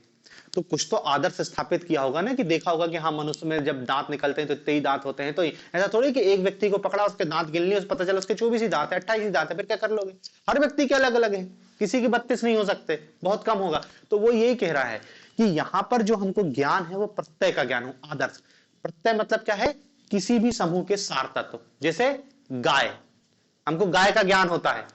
तो कुछ तो आदर्श स्थापित किया होगा ना, कि देखा होगा कि हाँ मनुष्य में जब दांत निकलते हैं तो इतने ही दांत होते हैं। तो ऐसा थोड़ी कि एक व्यक्ति को पकड़ा उसके दांत गिन लिए, पता चला उसके 24 ही दांत है, 28 ही दांत है, फिर क्या कर लोगे। हर व्यक्ति के अलग अलग है, किसी के 32 नहीं हो सकते, बहुत कम होगा। तो वो यही कह रहा है कि यहां पर जो हमको ज्ञान है वो प्रत्यय का ज्ञान हो, आदर्श। प्रत्यय मतलब क्या है? किसी भी समूह के सार तत्व। जैसे गाय, हमको गाय का ज्ञान होता है,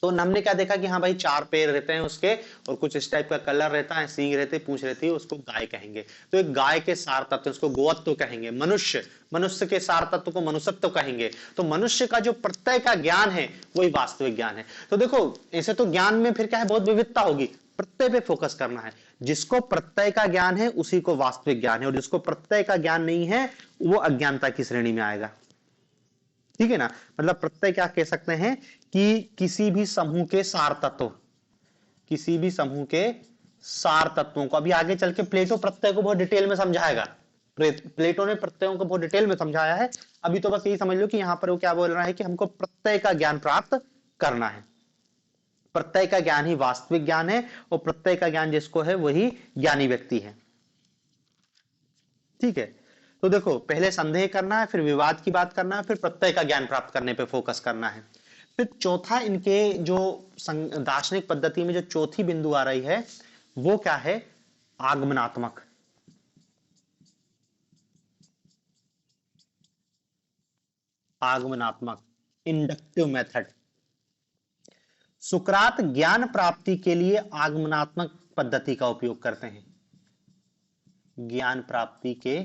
तो हमने क्या देखा कि हाँ भाई 4 पैर रहते हैं उसके, और कुछ इस टाइप का कलर रहता है, सींग रहती है, पूंछ रहती है, उसको गाय कहेंगे। तो एक गाय के सार तत्व, उसको गोवत्व कहेंगे। मनुष्य, मनुष्य के सार तत्व को मनुष्यत्व कहेंगे। तो मनुष्य का जो प्रत्यय का ज्ञान है वही वास्तविक ज्ञान है। तो देखो ऐसे तो ज्ञान में फिर क्या है, बहुत विविधता होगी, प्रत्यय पे फोकस करना है। जिसको प्रत्यय का ज्ञान है उसी को वास्तविक ज्ञान है, और जिसको प्रत्यय का ज्ञान नहीं है वो अज्ञानता की श्रेणी में आएगा। ठीक है ना? मतलब प्रत्यय क्या कह सकते हैं कि किसी भी समूह के सार तत्व, किसी भी समूह के सार तत्वों को, अभी आगे चल के प्लेटो प्रत्यय को बहुत डिटेल में समझाएगा। प्लेटो ने प्रत्ययों को बहुत डिटेल में समझाया है। अभी तो बस यही समझ लो कि यहां पर वो क्या बोल रहा है कि हमको प्रत्यय का ज्ञान प्राप्त करना है। प्रत्यय का ज्ञान ही वास्तविक ज्ञान है, और प्रत्यय का ज्ञान जिसको है वही ज्ञानी व्यक्ति है। ठीक है? तो देखो पहले संदेह करना है, फिर विवाद की बात करना है, फिर प्रत्यय का ज्ञान प्राप्त करने पे फोकस करना है। फिर चौथा इनके जो दार्शनिक पद्धति में जो चौथी बिंदु आ रही है वो क्या है? आगमनात्मक। आगमनात्मक, इंडक्टिव मेथड। सुकरात ज्ञान प्राप्ति के लिए आगमनात्मक पद्धति का उपयोग करते हैं। ज्ञान प्राप्ति के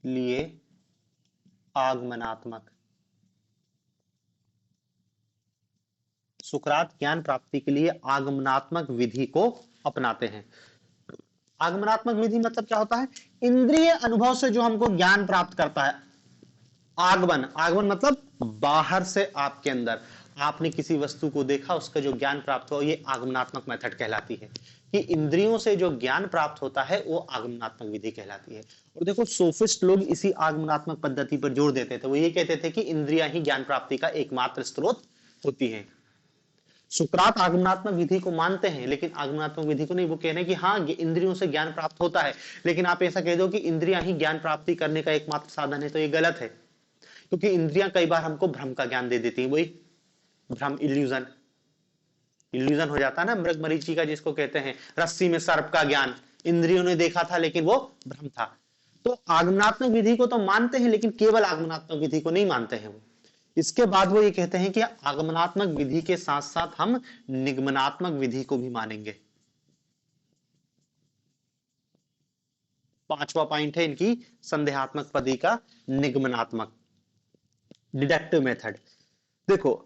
लिए आगमनात्मक, सुकरात ज्ञान प्राप्ति के लिए आगमनात्मक विधि को अपनाते हैं। आगमनात्मक विधि मतलब क्या होता है? इंद्रिय अनुभव से जो हमको ज्ञान प्राप्त करता है। आगमन, आगमन मतलब बाहर से आपके अंदर, आपने किसी वस्तु को देखा, उसका जो ज्ञान प्राप्त हो, ये आगमनात्मक मेथड कहलाती है। कि इंद्रियों से जो ज्ञान प्राप्त होता है वो आगमनात्मक विधि कहलाती है। और देखो सोफिस्ट लोग इसी आगमनात्मक पद्धति पर जोर देते थे। वो ये कहते थे कि इंद्रियां ही ज्ञान प्राप्ति का एकमात्र स्रोत होती हैं। सुकरात आगमनात्मक विधि को मानते हैं, लेकिन आगमनात्मक विधि को नहीं। वो कह रहे हैं कि हाँ इंद्रियों से ज्ञान प्राप्त होता है, लेकिन आप ऐसा कह दो कि इंद्रियां ही ज्ञान प्राप्ति करने का एकमात्र साधन है, तो ये गलत है। क्योंकि इंद्रियां कई बार हमको भ्रम का ज्ञान दे देती हैं। वही भ्रम, इल्यूजन, इल्यूजन हो जाता है ना, मृग मरीचि का जिसको कहते हैं, रस्सी में सर्प का ज्ञान, इंद्रियों ने देखा था लेकिन वो भ्रम था। तो आगमनात्मक विधि को तो मानते हैं, लेकिन केवल आगमनात्मक विधि को नहीं मानते हैं वो। इसके बाद वो ये कहते हैं कि आगमनात्मक विधि के साथ साथ हम निगमनात्मक विधि को भी मानेंगे। पांचवा पॉइंट है इनकी संदेहात्मक पद्धति का, निगमनात्मक, डिडक्टिव मेथड। देखो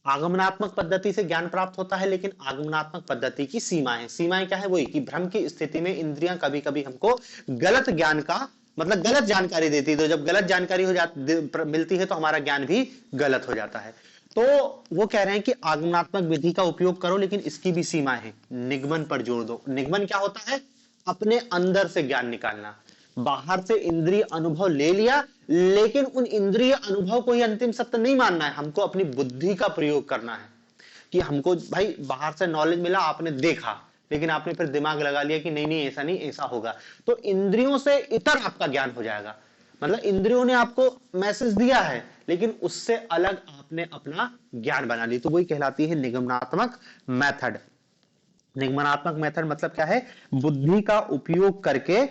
आगमनात्मक पद्धति से ज्ञान प्राप्त होता है, लेकिन आगमनात्मक पद्धति की सीमाएं, सीमाएं क्या है? वही कि भ्रम की स्थिति में इंद्रियां कभी कभी हमको गलत ज्ञान का, मतलब गलत जानकारी देती है। तो जब गलत जानकारी हो जाती मिलती है तो हमारा ज्ञान भी गलत हो जाता है। तो वो कह रहे हैं कि आगमनात्मक विधि का उपयोग करो, लेकिन इसकी भी सीमाएं हैं। निगमन पर जोर दो। निगमन क्या होता है? अपने अंदर से ज्ञान निकालना। बाहर से इंद्रिय अनुभव ले लिया, लेकिन उन इंद्रिय अनुभव को ही अंतिम सत्य नहीं मानना है, हमको अपनी बुद्धि का प्रयोग करना है। कि हमको भाई बाहर से नॉलेज मिला, आपने देखा, लेकिन आपने फिर दिमाग लगा लिया कि नहीं नहीं ऐसा नहीं, ऐसा होगा। तो इंद्रियों से इतर आपका ज्ञान हो जाएगा। मतलब इंद्रियों ने आपको मैसेज दिया है, लेकिन उससे अलग आपने अपना ज्ञान बना ली, तो वही कहलाती है निगमनात्मक मेथड। निगमनात्मक मेथड मतलब क्या है? बुद्धि का उपयोग करके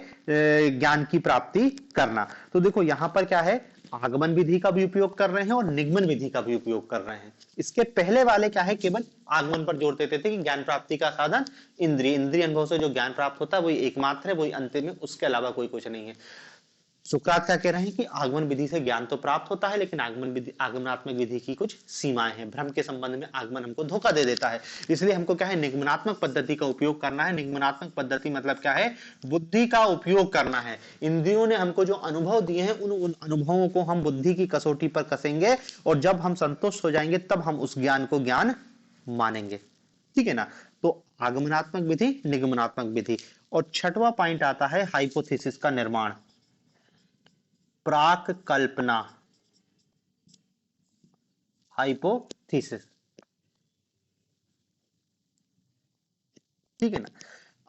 ज्ञान की प्राप्ति करना। तो देखो यहां पर क्या है? आगमन विधि का भी उपयोग कर रहे हैं और निगमन विधि का भी उपयोग कर रहे हैं। इसके पहले वाले क्या है? केवल आगमन पर जोर देते थे कि ज्ञान प्राप्ति का साधन इंद्रिय, इंद्रिय अनुभव से जो ज्ञान प्राप्त होता है वही एकमात्र है, वही अंतिम है, उसके अलावा कोई कुछ नहीं है। सुकरात क्या कह रहे हैं कि आगमन विधि से ज्ञान तो प्राप्त होता है, लेकिन आगमन विधि, आगमनात्मक विधि की कुछ सीमाएं हैं। भ्रम के संबंध में आगमन हमको धोखा दे देता है, इसलिए हमको क्या है? निगमनात्मक पद्धति का उपयोग करना है। निगमनात्मक पद्धति मतलब क्या है? बुद्धि का उपयोग करना है। इंद्रियों ने हमको जो अनुभव दिए हैं उन अनुभवों को हम बुद्धि की कसौटी पर कसेंगे, और जब हम संतुष्ट हो जाएंगे तब हम उस ज्ञान को ज्ञान मानेंगे। ठीक है ना? तो आगमनात्मक विधि, निगमनात्मक विधि। और छठवां पॉइंट आता है हाइपोथेसिस का निर्माण, प्राक कल्पना, हाइपोथेसिस। ठीक है ना?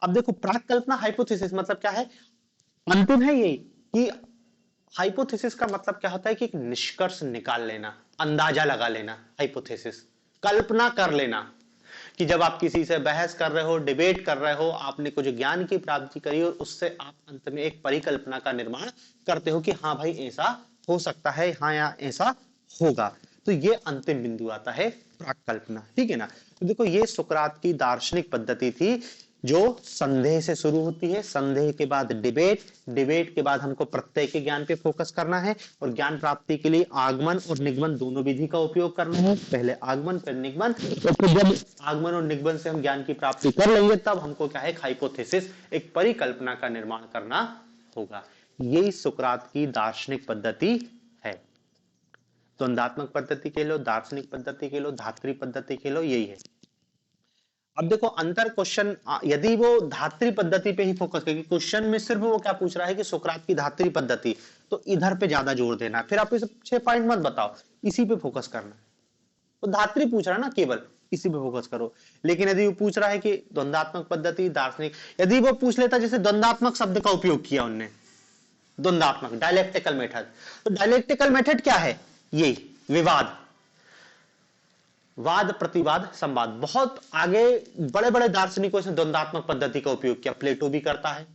अब देखो प्राक कल्पना, हाइपोथेसिस मतलब क्या है? अंतिम है यही कि हाइपोथेसिस का मतलब क्या होता है? कि एक निष्कर्ष निकाल लेना, अंदाजा लगा लेना। हाइपोथेसिस, कल्पना कर लेना कि जब आप किसी से बहस कर रहे हो, डिबेट कर रहे हो, आपने कुछ ज्ञान की प्राप्ति करी और उससे आप अंत में एक परिकल्पना का निर्माण करते हो कि हाँ भाई ऐसा हो सकता है, हाँ या ऐसा होगा। तो ये अंतिम बिंदु आता है प्राकल्पना, ठीक है ना। तो देखो ये सुकरात की दार्शनिक पद्धति थी जो संदेह से शुरू होती है, संदेह के बाद डिबेट, डिबेट के बाद हमको प्रत्यय के ज्ञान पे फोकस करना है और ज्ञान प्राप्ति के लिए आगमन और निगमन दोनों विधि का उपयोग करना है। पहले आगमन फिर निगमन, और फिर जब आगमन और निगमन से हम ज्ञान की प्राप्ति कर लेंगे तब हमको क्या है, हाइपोथेसिस, एक परिकल्पना का निर्माण करना होगा। यही सुकरात की दार्शनिक पद्धति है। द्वंद्वात्मक पद्धति के लो, दार्शनिक पद्धति के लो, धात्री पद्धति के लो, यही है। अब देखो अंतर क्वेश्चन, यदि वो धात्री पद्धति पे ही फोकस करेगी, क्वेश्चन में सिर्फ वो क्या पूछ रहा है कि सुकरात की धात्री पद्धति, तो इधर पे ज्यादा जोर देना। फिर आप इसे 6 पॉइंट मत बताओ, इसी पे फोकस करना। तो धात्री पूछ रहा है ना, केवल इसी पे फोकस करो। लेकिन यदि वो पूछ रहा है कि द्वंद्वात्मक पद्धति, दार्शनिक, यदि वो पूछ लेता जैसे द्वंद्वात्मक शब्द का उपयोग किया उनने, द्वंद्वात्मक डायलेक्टिकल मेथड, तो डायलेक्टिकल मेथड क्या है, ये विवाद, वाद प्रतिवाद संवाद। बहुत आगे बड़े बड़े दार्शनिकों से द्वंद्वात्मक पद्धति का उपयोग किया, प्लेटो भी करता है,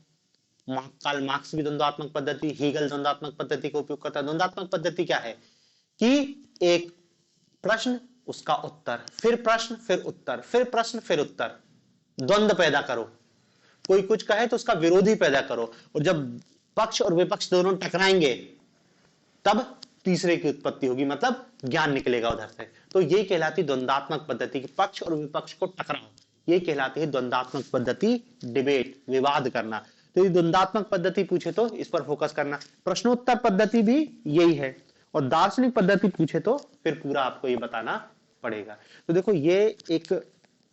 कार्ल मार्क्स भी द्वंद्वात्मक पद्धति, हीगल द्वंद्वात्मक पद्धति का उपयोग करता है। द्वंद्वात्मक पद्धति क्या है कि एक प्रश्न, उसका उत्तर, फिर प्रश्न, फिर उत्तर, फिर प्रश्न, फिर उत्तर, द्वंद्व पैदा करो। कोई कुछ कहे तो उसका विरोधी पैदा करो, और जब पक्ष और विपक्ष दोनों टकराएंगे तब तीसरे की उत्पत्ति होगी, मतलब ज्ञान निकलेगा उधर से। तो ये कहलाती द्वंद्वात्मक पद्धति की पक्ष और विपक्ष को टकराओ, ये कहलाती है द्वंद्वात्मक पद्धति, डिबेट, विवाद करना। तो ये द्वंद्वात्मक पद्धति पूछे तो इस पर फोकस करना। प्रश्नोत्तर पद्धति भी यही है, और दार्शनिक पद्धति पूछे तो फिर पूरा आपको ये बताना पड़ेगा। तो देखो ये एक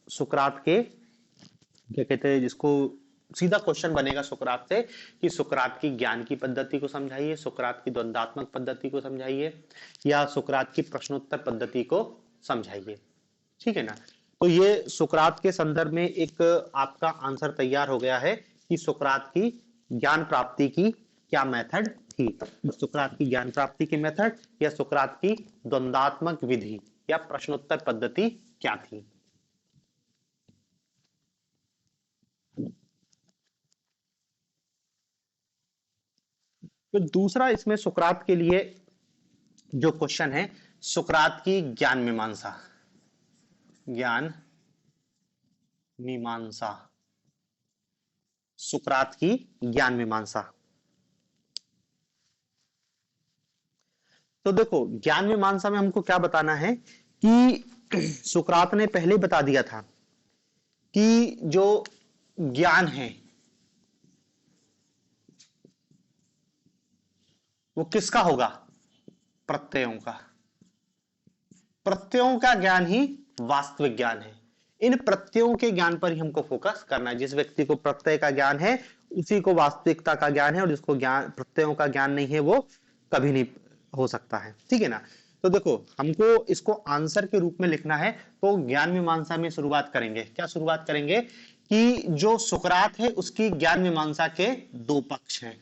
सुकरात के क्या कहते हैं, जिसको सीधा क्वेश्चन बनेगा सुकरात से कि सुकरात की ज्ञान की पद्धति को समझाइए, सुकरात की द्वंद्वात्मक पद्धति को समझाइए, या सुकरात की प्रश्नोत्तर पद्धति को समझाइए, ठीक है ना। तो ये सुकरात के संदर्भ में एक आपका आंसर तैयार हो गया है कि सुकरात की ज्ञान प्राप्ति की क्या मेथड थी, सुकरात की ज्ञान प्राप्ति की मेथड या सुकरात की द्वंद्वात्मक विधि या प्रश्नोत्तर पद्धति क्या थी। तो दूसरा इसमें सुकरात के लिए जो क्वेश्चन है, सुकरात की ज्ञान मीमांसा, ज्ञान मीमांसा, सुकरात की ज्ञान मीमांसा। तो देखो ज्ञान मीमांसा में हमको क्या बताना है कि सुकरात ने पहले बता दिया था कि जो ज्ञान है वो किसका होगा, प्रत्ययों का। प्रत्ययों का ज्ञान ही वास्तविक ज्ञान है। इन प्रत्ययों के ज्ञान पर ही हमको फोकस करना है। जिस व्यक्ति को प्रत्यय का ज्ञान है उसी को वास्तविकता का ज्ञान है, और जिसको ज्ञान प्रत्ययों का ज्ञान नहीं है वो कभी नहीं हो सकता है, ठीक है ना। तो देखो हमको इसको आंसर के रूप में लिखना है, तो ज्ञान मीमांसा में शुरुआत करेंगे। क्या शुरुआत करेंगे कि जो सुकरात है उसकी ज्ञान मीमांसा के 2 पक्ष हैं।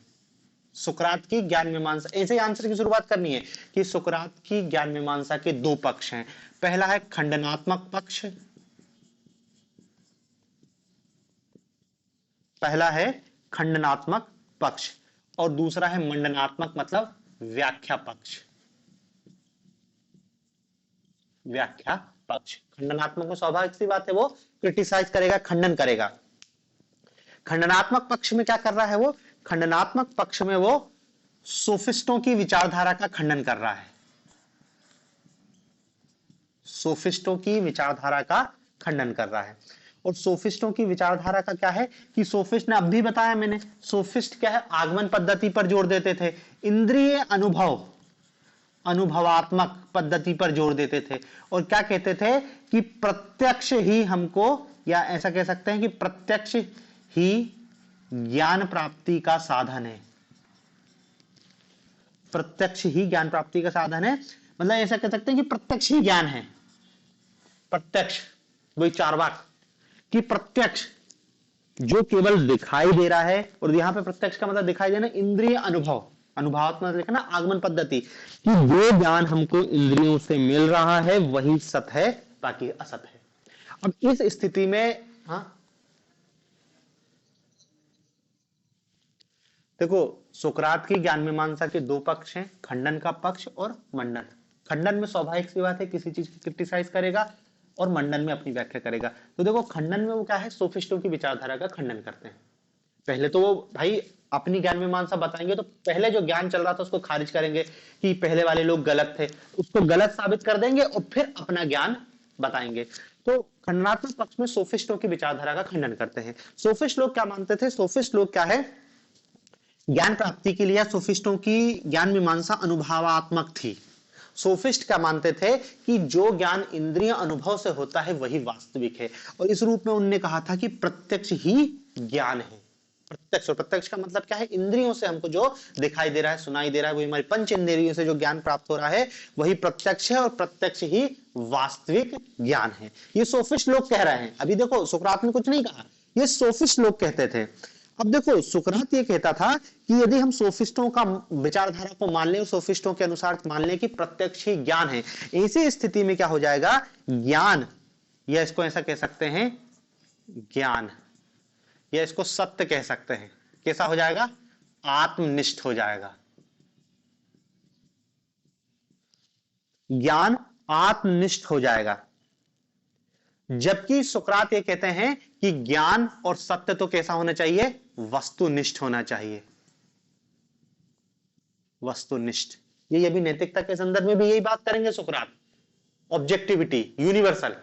सुकरात की ज्ञान मीमांसा, ऐसे ही आंसर की शुरुआत करनी है कि सुकरात की ज्ञान मीमांसा के 2 पक्ष हैं। पहला है खंडनात्मक पक्ष, पहला है खंडनात्मक पक्ष, और दूसरा है मंडनात्मक मतलब व्याख्या पक्ष। व्याख्या पक्ष, खंडनात्मक में स्वाभाविक सी बात है वो क्रिटिसाइज करेगा, खंडन करेगा। खंडनात्मक पक्ष में क्या कर रहा है वो, खंडनात्मक पक्ष में वो सोफिस्टों की विचारधारा का खंडन कर रहा है। सोफिस्टों की विचारधारा का खंडन कर रहा है। और सोफिस्टों की विचारधारा का क्या है कि सोफिस्ट ने अब भी बताया मैंने, सोफिस्ट क्या है, आगमन पद्धति पर जोर देते थे, इंद्रिय अनुभव, अनुभवात्मक पद्धति पर जोर देते थे, और क्या कहते थे कि प्रत्यक्ष ही हमको, या ऐसा कह सकते हैं कि प्रत्यक्ष ही ज्ञान प्राप्ति का साधन है। प्रत्यक्ष ही ज्ञान प्राप्ति का साधन है, मतलब ऐसा कह सकते हैं कि प्रत्यक्ष ही ज्ञान है। प्रत्यक्ष, वही चार्वाक कि प्रत्यक्ष जो केवल दिखाई दे रहा है, और यहां पे प्रत्यक्ष का मतलब दिखाई देना, इंद्रिय अनुभव, अनुभवात्मक लिखना आगमन पद्धति, कि जो ज्ञान हमको इंद्रियों से मिल रहा है वही सत है, बाकी असत है। अब इस स्थिति में, हाँ देखो, सुकरात की ज्ञान मीमांसा के दो पक्ष हैं, खंडन का पक्ष और मंडन। खंडन में स्वाभाविक सी बात है, किसी चीज की क्रिटिसाइज करेगा, और मंडन में अपनी व्याख्या करेगा। तो देखो, खंडन में वो क्या है, सोफिस्टों की विचारधारा का खंडन करते हैं। पहले तो वो भाई अपनी ज्ञान मीमांसा बताएंगे, तो पहले जो ज्ञान चल रहा था उसको खारिज करेंगे कि पहले वाले लोग गलत थे, उसको गलत साबित कर देंगे और फिर अपना ज्ञान बताएंगे। तो खंडनात्मक पक्ष में सोफिस्टों की विचारधारा का खंडन करते हैं। सोफिस्ट लोग क्या मानते थे, सोफिस्ट लोग क्या है, ज्ञान प्राप्ति के लिए सोफिस्टों की ज्ञान मीमांसा अनुभवात्मक थी। सोफिस्ट क्या मानते थे कि जो ज्ञान इंद्रिय अनुभव से होता है वही वास्तविक है, और इस रूप में उन्होंने कहा था कि प्रत्यक्ष ही ज्ञान है। प्रत्यक्ष, और प्रत्यक्ष का मतलब क्या है, इंद्रियों से हमको जो दिखाई दे रहा है, सुनाई दे रहा है, वही हमारी पंच इंद्रियों से जो ज्ञान प्राप्त हो रहा है वही प्रत्यक्ष है, और प्रत्यक्ष ही वास्तविक ज्ञान है। ये सोफिस्ट लोग कह रहे हैं। अभी देखो, सुकरात ने कुछ नहीं कहा, ये सोफिस्ट लोग कहते थे। अब देखो, सुकरात ये कहता था कि यदि हम सोफिस्टों का विचारधारा को मान लें, सोफिस्टों के अनुसार मान लें कि प्रत्यक्ष ही ज्ञान है, ऐसी स्थिति में क्या हो जाएगा, ज्ञान, या इसको ऐसा कह सकते हैं ज्ञान, या इसको सत्य कह सकते हैं, कैसा हो जाएगा, आत्मनिष्ठ हो जाएगा। ज्ञान आत्मनिष्ठ हो जाएगा। जबकि सुकरात ये कहते हैं कि ज्ञान और सत्य तो कैसा होना चाहिए, वस्तुनिष्ठ होना चाहिए, वस्तुनिष्ठ। ये भी नैतिकता के संदर्भ में भी यही बात करेंगे सुकरात। ऑब्जेक्टिविटी, यूनिवर्सल,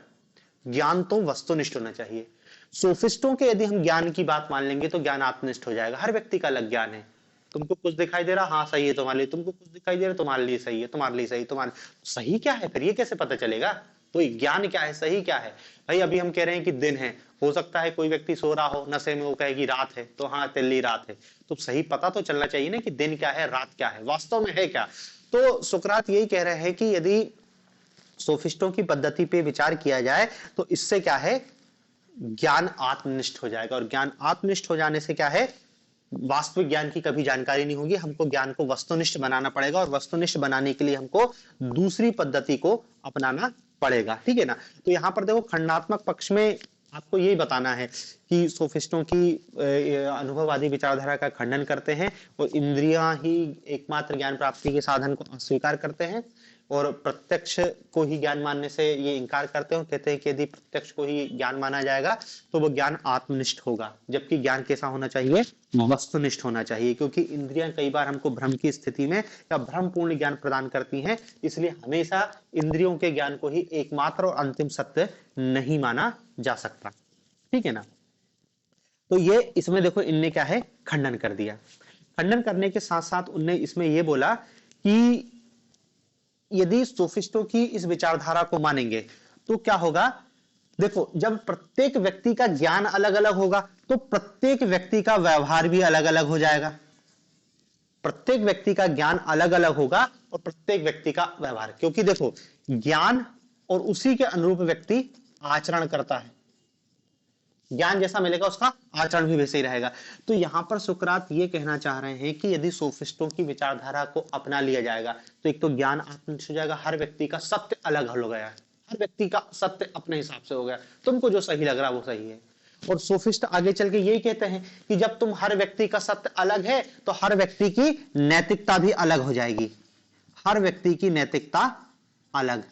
ज्ञान तो वस्तुनिष्ठ होना चाहिए। सोफिस्टों के यदि हम ज्ञान की बात मान लेंगे तो ज्ञान आत्मनिष्ठ हो जाएगा। हर व्यक्ति का अलग ज्ञान है। तुमको कुछ दिखाई दे रहा, हाँ सही है तुम्हारे लिए, तुमको कुछ दिखाई दे रहा तुम्हारे लिए सही है, तुम्हारे लिए सही, तुम्हारे सही क्या है, फिर ये कैसे पता चलेगा, तो ज्ञान क्या है, सही क्या है। भाई अभी हम कह रहे हैं कि दिन है, हो सकता है कोई व्यक्ति सो रहा हो नशे में, वो कहेगी रात है, तो हाँ तिल्ली रात है, तो सही पता तो चलना चाहिए ना कि दिन क्या है, रात क्या है, वास्तव में है क्या। तो सुकरात यही कह रहे हैं कि यदि सोफिस्टों की पद्धति पे विचार किया जाए तो इससे क्या है, ज्ञान आत्मनिष्ठ हो जाएगा, और ज्ञान आत्मनिष्ठ हो जाने से क्या है, वास्तविक ज्ञान की कभी जानकारी नहीं होगी। हमको ज्ञान को वस्तुनिष्ठ बनाना पड़ेगा, और वस्तुनिष्ठ बनाने के लिए हमको दूसरी पद्धति को अपनाना पड़ेगा, ठीक है ना। तो यहां पर देखो, खंडात्मक पक्ष में आपको यही बताना है कि सोफिस्टों की अनुभववादी विचारधारा का खंडन करते हैं, और इंद्रियां ही एकमात्र ज्ञान प्राप्ति के साधन को अस्वीकार करते हैं, और प्रत्यक्ष को ही ज्ञान मानने से ये इंकार करते हैं, कहते हैं कि यदि प्रत्यक्ष को ही ज्ञान माना जाएगा तो वो ज्ञान आत्मनिष्ठ होगा। जबकि ज्ञान कैसा होना चाहिए, वस्तुनिष्ठ होना चाहिए, क्योंकि इंद्रियां कई बार हमको भ्रम की स्थिति में या भ्रमपूर्ण ज्ञान प्रदान करती हैं, इसलिए हमेशा इंद्रियों के ज्ञान को ही एकमात्र और अंतिम सत्य नहीं माना जा सकता, ठीक है ना। तो ये इसमें देखो, इनने क्या है, खंडन कर दिया। खंडन करने के साथ साथ उनने इसमें यह बोला कि यदि सोफिस्टों की इस विचारधारा को मानेंगे तो क्या होगा, देखो जब प्रत्येक व्यक्ति का ज्ञान अलग अलग होगा तो प्रत्येक व्यक्ति का व्यवहार भी अलग अलग हो जाएगा। प्रत्येक व्यक्ति का ज्ञान अलग अलग होगा और प्रत्येक व्यक्ति का व्यवहार, क्योंकि देखो ज्ञान और उसी के अनुरूप व्यक्ति आचरण करता है, ज्ञान जैसा मिलेगा उसका आचरण भी वैसे ही रहेगा। तो यहां पर सुकरात ये कहना चाह रहे हैं कि यदि सोफिस्टों की विचारधारा को अपना लिया जाएगा तो एक तो ज्ञान आत्मनिष्ठ हो जाएगा, हर व्यक्ति का सत्य अलग हो गया, हर व्यक्ति का सत्य अपने हिसाब से हो गया, तुमको जो सही लग रहा है वो सही है। और सोफिस्ट आगे चल के यही कहते हैं कि जब तुम हर व्यक्ति का सत्य अलग है तो हर व्यक्ति की नैतिकता भी अलग हो जाएगी, हर व्यक्ति की नैतिकता अलग।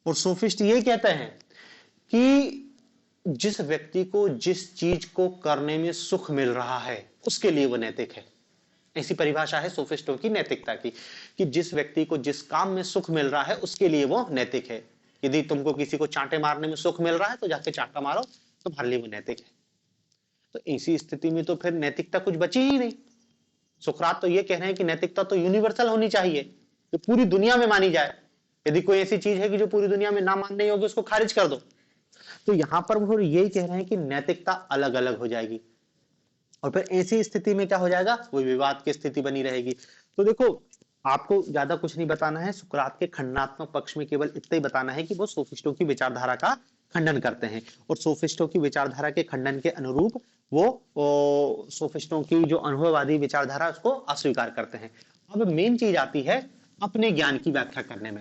और सोफिस्ट ये कहते हैं कि जिस व्यक्ति को जिस चीज को करने में सुख मिल रहा है उसके लिए वो नैतिक है। ऐसी परिभाषा है सोफिस्टों की नैतिकता की, कि जिस व्यक्ति को जिस काम में सुख मिल रहा है उसके लिए वो नैतिक है। यदि तुमको किसी को चांटे मारने में सुख मिल रहा है तो जाके चांटा मारो, तुम्हारे लिए वो नैतिक है। तो ऐसी स्थिति में तो फिर नैतिकता कुछ बची ही नहीं। सुकरात तो ये कह रहे हैं कि नैतिकता तो यूनिवर्सल होनी चाहिए, जो पूरी दुनिया में मानी जाए। यदि कोई ऐसी चीज है कि जो पूरी दुनिया में ना मानने योग्य, उसको खारिज कर दो। तो यहां पर वो यही कह रहे हैं कि नैतिकता अलग अलग हो जाएगी, और फिर ऐसी स्थिति में क्या हो जाएगा, वो विवाद की स्थिति बनी रहेगी। तो देखो, आपको ज्यादा कुछ नहीं बताना है, सुकरात के खंडनात्मक पक्ष में केवल इतना ही बताना है कि वो सोफिस्टों की विचारधारा का खंडन करते हैं, और सोफिस्टों की विचारधारा के खंडन के अनुरूप वो सोफिस्टों की जो अनुभववादी विचारधारा उसको अस्वीकार करते हैं। अब मेन चीज आती है अपने ज्ञान की व्याख्या करने में।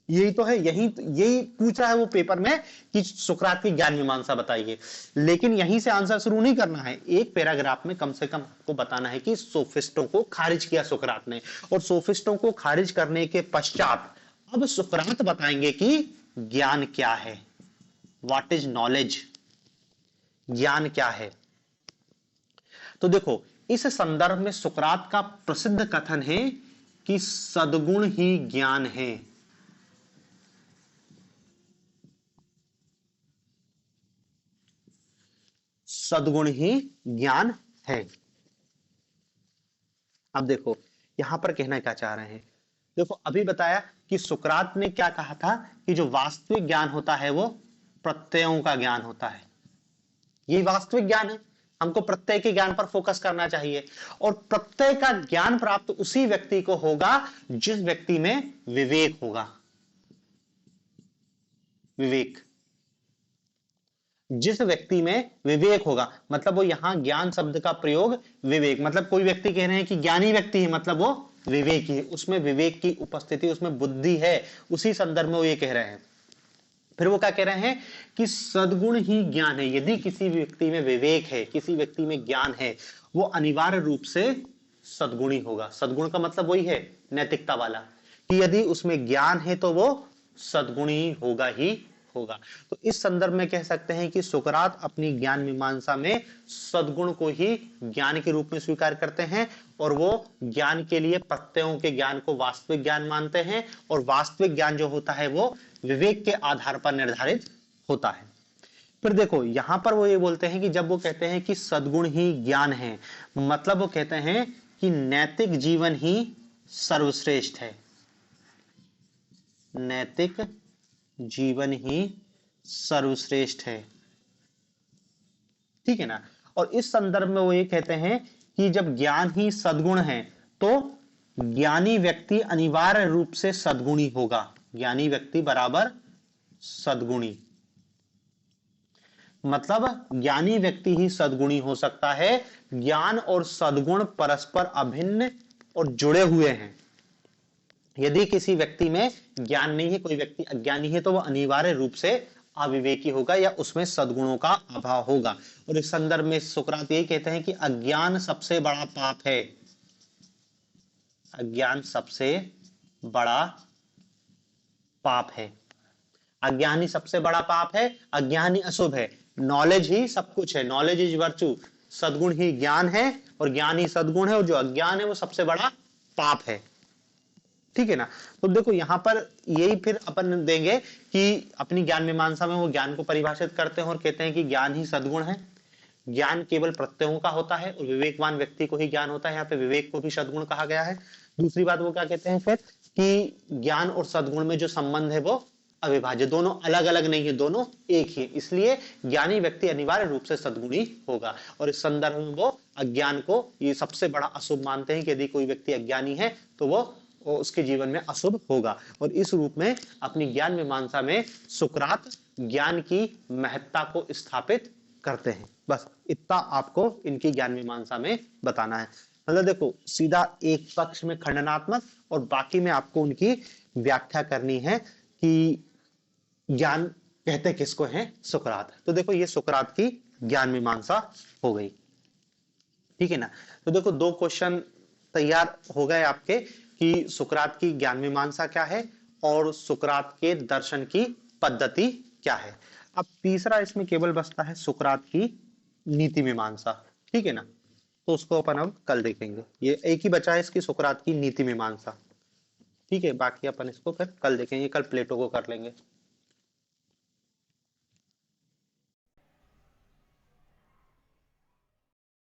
यही तो है, यही पूछा है वो पेपर में कि सुकरात की ज्ञान मीमांसा बताइए। लेकिन यहीं से आंसर शुरू नहीं करना है, एक पैराग्राफ में कम से कम आपको बताना है कि सोफिस्टों को खारिज किया सुकरात ने, और सोफिस्टों को खारिज करने के पश्चात अब सुकरात बताएंगे कि ज्ञान क्या है, व्हाट इज नॉलेज, ज्ञान क्या है। तो देखो इस संदर्भ में सुकरात का प्रसिद्ध कथन है कि सद्गुण ही ज्ञान है। सद्गुण ही ज्ञान है। अब देखो यहां पर कहना क्या चाह रहे हैं, देखो अभी बताया कि सुकरात ने क्या कहा था कि जो वास्तविक ज्ञान होता है वो प्रत्ययों का ज्ञान होता है, ये वास्तविक ज्ञान है, हमको प्रत्यय के ज्ञान पर फोकस करना चाहिए। और प्रत्यय का ज्ञान प्राप्त उसी व्यक्ति को होगा जिस व्यक्ति में विवेक होगा। विवेक, जिस व्यक्ति में विवेक होगा, मतलब वो यहां ज्ञान शब्द का प्रयोग विवेक, मतलब कोई व्यक्ति कह रहे हैं कि ज्ञानी व्यक्ति है, मतलब वो विवेकी है, उसमें विवेक की उपस्थिति, उसमें बुद्धि है, उसी संदर्भ में वो ये कह रहे हैं। फिर वो क्या कह रहे हैं कि सद्गुण ही ज्ञान है। यदि किसी व्यक्ति में विवेक है, किसी व्यक्ति में ज्ञान है, वो अनिवार्य रूप से सद्गुणी होगा। सद्गुण का मतलब वही है नैतिकता वाला, कि यदि उसमें ज्ञान है तो वो सद्गुणी होगा ही होगा। तो इस संदर्भ में कह सकते हैं कि सुकरात अपनी ज्ञान मीमांसा में सद्गुण को ही ज्ञान के रूप में स्वीकार करते हैं, और वो ज्ञान के लिए प्रत्ययों के ज्ञान को वास्तविक ज्ञान मानते हैं, और वास्तविक ज्ञान जो होता है वो विवेक के आधार पर निर्धारित होता है। फिर देखो यहां पर वो ये बोलते हैं कि जब वो कहते हैं कि सद्गुण ही ज्ञान है, मतलब वो कहते हैं कि नैतिक जीवन ही सर्वश्रेष्ठ है, नैतिक जीवन ही सर्वश्रेष्ठ है, ठीक है ना। और इस संदर्भ में वो ये कहते हैं कि जब ज्ञान ही सद्गुण है तो ज्ञानी व्यक्ति अनिवार्य रूप से सद्गुणी होगा, ज्ञानी व्यक्ति बराबर सद्गुणी, मतलब ज्ञानी व्यक्ति ही सद्गुणी हो सकता है। ज्ञान और सद्गुण परस्पर अभिन्न और जुड़े हुए हैं। यदि किसी व्यक्ति में ज्ञान नहीं है, कोई व्यक्ति अज्ञानी है, तो वह अनिवार्य रूप से अविवेकी होगा या उसमें सद्गुणों का अभाव होगा। और इस संदर्भ में सुकरात यही कहते हैं कि अज्ञान सबसे बड़ा पाप है, अज्ञान सबसे बड़ा पाप है, अज्ञान ही सबसे बड़ा पाप है, अज्ञान ही अशुभ है, नॉलेज ही सब कुछ है, नॉलेज इज वर्चू, सद्गुण ही ज्ञान है और ज्ञान ही सद्गुण है, और जो अज्ञान है वो सबसे बड़ा पाप है, ठीक है ना। तो देखो यहां पर यही फिर अपन देंगे कि अपनी ज्ञान मीमांसा में वो ज्ञान को परिभाषित करते हैं और कहते हैं कि ज्ञान ही सद्गुण है, ज्ञान केवल प्रत्ययों का होता है और विवेकवान व्यक्ति को ही ज्ञान होता है, यहाँ पे विवेक को भी सद्गुण कहा गया है। दूसरी बात वो क्या कहते हैं फिर कि ज्ञान और सद्गुण में जो संबंध है वो अविभाज्य, दोनों अलग अलग नहीं है, दोनों एक ही है, इसलिए ज्ञानी व्यक्ति अनिवार्य रूप से सद्गुणी होगा। और इस संदर्भ में वो अज्ञान को ये सबसे बड़ा अशुभ मानते हैं कि यदि कोई व्यक्ति अज्ञानी है तो वो उसके जीवन में अशुभ होगा। और इस रूप में अपनी ज्ञान मीमांसा में सुकरात ज्ञान की महत्ता को स्थापित करते हैं। बस इतना आपको इनकी ज्ञान मीमांसा में बताना है। मतलब देखो सीधा एक पक्ष में खंडनात्मक और बाकी में आपको उनकी व्याख्या करनी है कि ज्ञान कहते किसको हैं, सुकरात। तो देखो ये सुकरात की ज्ञान मीमांसा हो गई, ठीक है ना। तो देखो दो क्वेश्चन तैयार हो गए आपके कि सुकरात की ज्ञान मीमांसा क्या है और सुकरात के दर्शन की पद्धति क्या है। अब तीसरा इसमें केवल बचता है सुकरात की नीति मीमांसा, ठीक है ना। तो उसको अपन अब कल देखेंगे, ये एक ही बचा है इसकी सुकरात की नीति मीमांसा, ठीक है। बाकी अपन इसको फिर कल देखेंगे, कल प्लेटो को कर लेंगे।